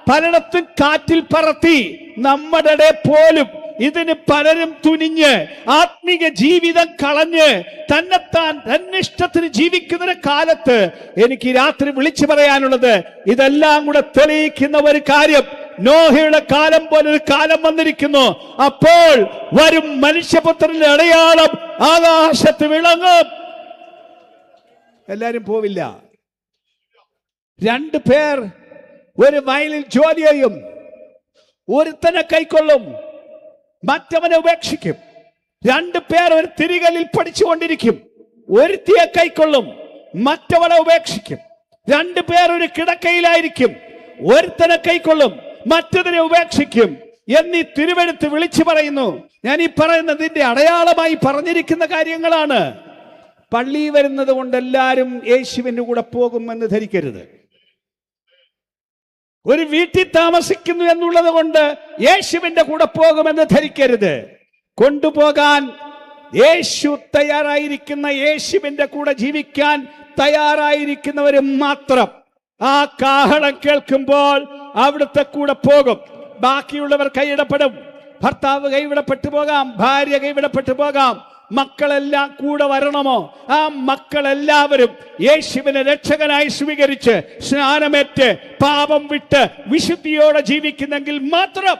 Speaker 3: പലയിടത്തും കാറ്റിൽ പറത്തി നമ്മുടെ പോലും ഇതിന് പലരും തുനിഞ്ഞ് ആത്മീക ജീവിതം കളഞ്ഞ് തന്നെത്താൻ തന്നിഷ്ടത്തിന് ജീവിക്കുന്ന ഒരു കാലത്ത് എനിക്ക് രാത്രി വിളിച്ചു പറയാനുള്ളത്, ഇതെല്ലാം കൂടെ തെളിയിക്കുന്ന ഒരു കാര്യം, നോഹയുടെ കാലം പോലൊരു കാലം വന്നിരിക്കുന്നു. അപ്പോൾ വരും മനുഷ്യപുത്രന്റെ അടയാളം ആകാശത്ത് വിളങ്ങും. എല്ലാരും പോവില്ല. 2 പേർ ഒരു വയലിൽ ജോലി ചെയ്യും. ഒരുത്തനെ കൈക്കൊള്ളും, മറ്റവനെ ഉപേക്ഷിക്കും. 2 പേർ ഒരു തിരികലിൽ പഠിച്ചുകൊണ്ടിരിക്കും. ഒരുത്തിയെ കൈക്കൊള്ളും, മറ്റവനെ ഉപേക്ഷിക്കും. 2 പേർ ഒരു കിടക്കയിലായിരിക്കും. ഒരുത്തനെ കൈക്കൊള്ളും, മറ്റതിനെ ഉപേക്ഷിക്കും എന്നീ തിരുവെഴുത്ത് വിളിച്ചു പറയുന്നു. ഞാൻ ഈ പറയുന്നതിന്റെ അടയാളമായി പറഞ്ഞിരിക്കുന്ന കാര്യങ്ങളാണ്. പള്ളി വരുന്നത് കൊണ്ട് എല്ലാവരും യേശുവിന്റെ കൂടെ പോകുമെന്ന് ധരിക്കരുത്. ഒരു വീട്ടിൽ താമസിക്കുന്നു എന്നുള്ളത് കൊണ്ട് യേശുവിന്റെ കൂടെ പോകുമെന്ന് ധരിക്കരുത്. കൊണ്ടുപോകാൻ യേശു തയ്യാറായിരിക്കുന്ന, യേശുവിന്റെ കൂടെ ജീവിക്കാൻ തയ്യാറായിരിക്കുന്നവരും മാത്രം ആ കാഹളം കേൾക്കുമ്പോൾ അവിടുത്തെ കൂടെ പോകും. ബാക്കിയുള്ളവർ കൈയിടപ്പെടും. ഭർത്താവ് കൈവിടപ്പെട്ടു പോകാം, ഭാര്യ കൈവിടപ്പെട്ടു പോകാം. മക്കളെല്ലാം കൂടെ വരണമോ? ആ മക്കളെല്ലാവരും യേശുവിനെ രക്ഷകനായി സ്വീകരിച്ച് സ്നാനമേറ്റ് പാപം വിട്ട് വിശുദ്ധിയോടെ ജീവിക്കുന്നെങ്കിൽ മാത്രം